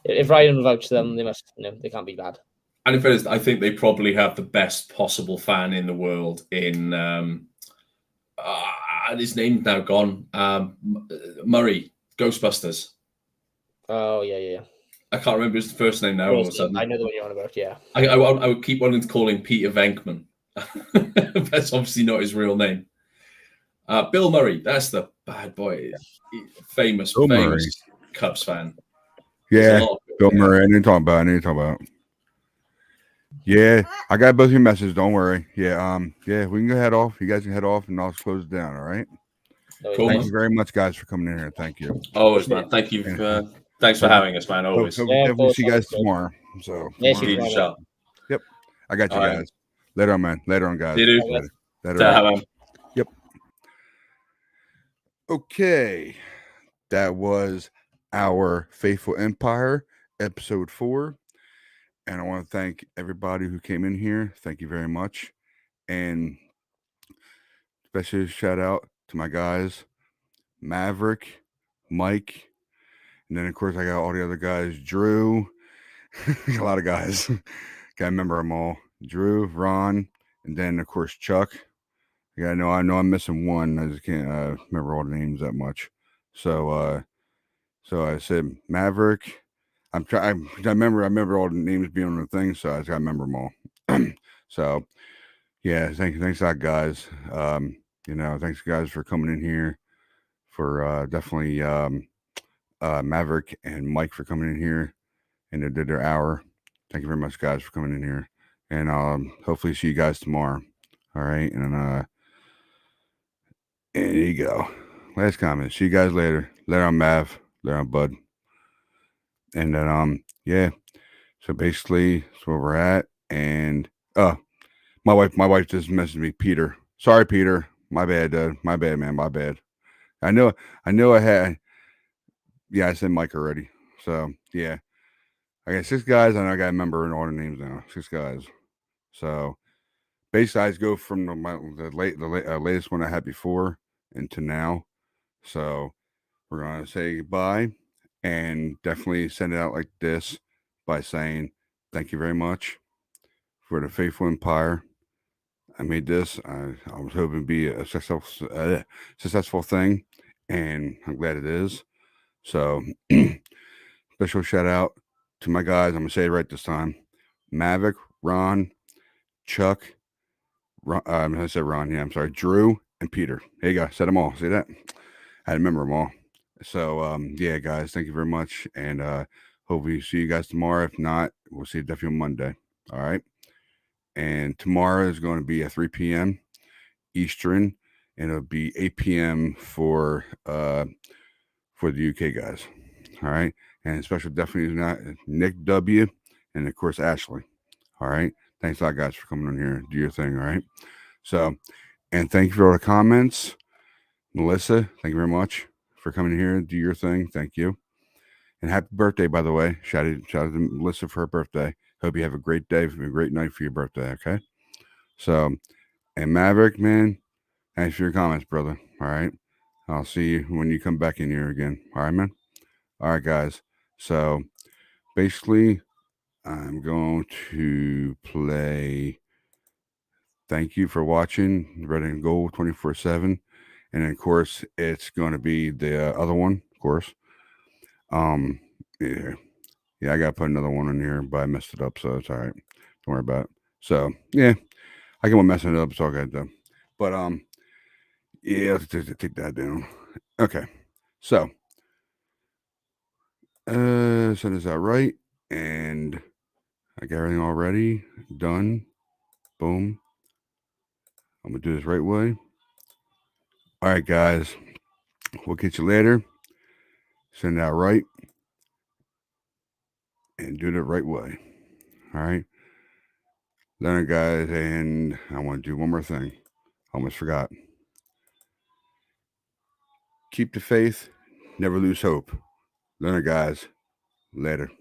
If Ryan vouches them, they can't be bad. And in fairness, I think they probably have the best possible fan in the world in his name's now gone. Murray, Ghostbusters. Oh yeah. I can't remember his first name now. I know the one you're on about. Yeah. I would keep wanting to call him Peter Venkman. That's obviously not his real name. Bill Murray, that's the bad boy. Famous Cubs fan. Yeah, Bill Murray. I need to talk about. Yeah, I got both your messages. Don't worry. Yeah, we can go head off. You guys can head off, and I'll close it down. All right. Cool. Thank you very much, guys, for coming in here. Thank you. Always, man. Thank you. Thanks for having us, man. Always. We'll see you guys tomorrow. So. Yep. I got you guys. Later on, man. Later on, guys. Later on. Yep. Okay. That was our Faithful Empire, episode 4. And I want to thank everybody who came in here. Thank you very much. And especially shout out to my guys, Maverick, Mike, and then, of course, I got all the other guys, Drew, a lot of guys. Got to remember them all. Drew, Ron, and then, of course, Chuck. I know I'm missing one. I just can't remember all the names that much. So I said Maverick. I remember all the names being on the thing, so I just got to remember them all. So, yeah, thanks a lot, guys. Thanks, guys, for coming in here. For definitely Maverick and Mike for coming in here, and they did their hour. Thank you very much, guys, for coming in here. And hopefully see you guys tomorrow. All right. And And there you go. Last comment. See you guys later. Later on Mav. Later on Bud. And then yeah. So basically that's where we're at. And my wife just messaged me, Peter. Sorry, Peter. My bad, dude. My bad, man. My bad. I know I had I said Mike already. So yeah. I got 6 guys and I got to remember all the names now. 6 guys. So basically I just go from the latest one I had before into now. So we're gonna say goodbye and definitely send it out like this by saying thank you very much for the Faithful Empire. I made this. I was hoping to be a successful thing, and I'm glad it is. So, special shout out to my guys. I'm gonna say it right this time: Mavic, Ron, Chuck. I said Ron. Yeah, I'm sorry, Drew and Peter. Hey, guys, said them all. See that? I remember them all. So, yeah, guys, thank you very much, and hope we see you guys tomorrow. If not, we'll see you definitely on Monday. All right. And tomorrow is going to be at 3 p.m. Eastern, and it'll be 8 p.m. for the UK guys. All right. And special definitely is not Nick W. and of course Ashley. All right. Thanks a lot, guys, for coming on here and do your thing. All right. So, and thank you for all the comments. Melissa, thank you very much for coming here and do your thing. Thank you. And happy birthday, by the way. Shout out to Melissa for her birthday. Hope you have a great day, a great night for your birthday. Okay. So, and Maverick, man, thanks for your comments, brother. All right. I'll see you when you come back in here again. All right, man. All right, guys. So basically, I'm going to play Thank You for Watching Red and Gold 24/7. And then, of course, it's going to be the other one, of course. Yeah. Yeah, I got to put another one in here, but I messed it up, so it's all right. Don't worry about it. So, yeah, I can mess it up. It's all good, though. But, yeah, let's take that down. Okay. So, send this out right. And I got everything all ready. Done. Boom. I'm going to do this right way. All right, guys. We'll get you later. Send it out right. And do it the right way. All right. Leonard, guys. And I want to do one more thing. Almost forgot. Keep the faith. Never lose hope. Leonard, guys. Later.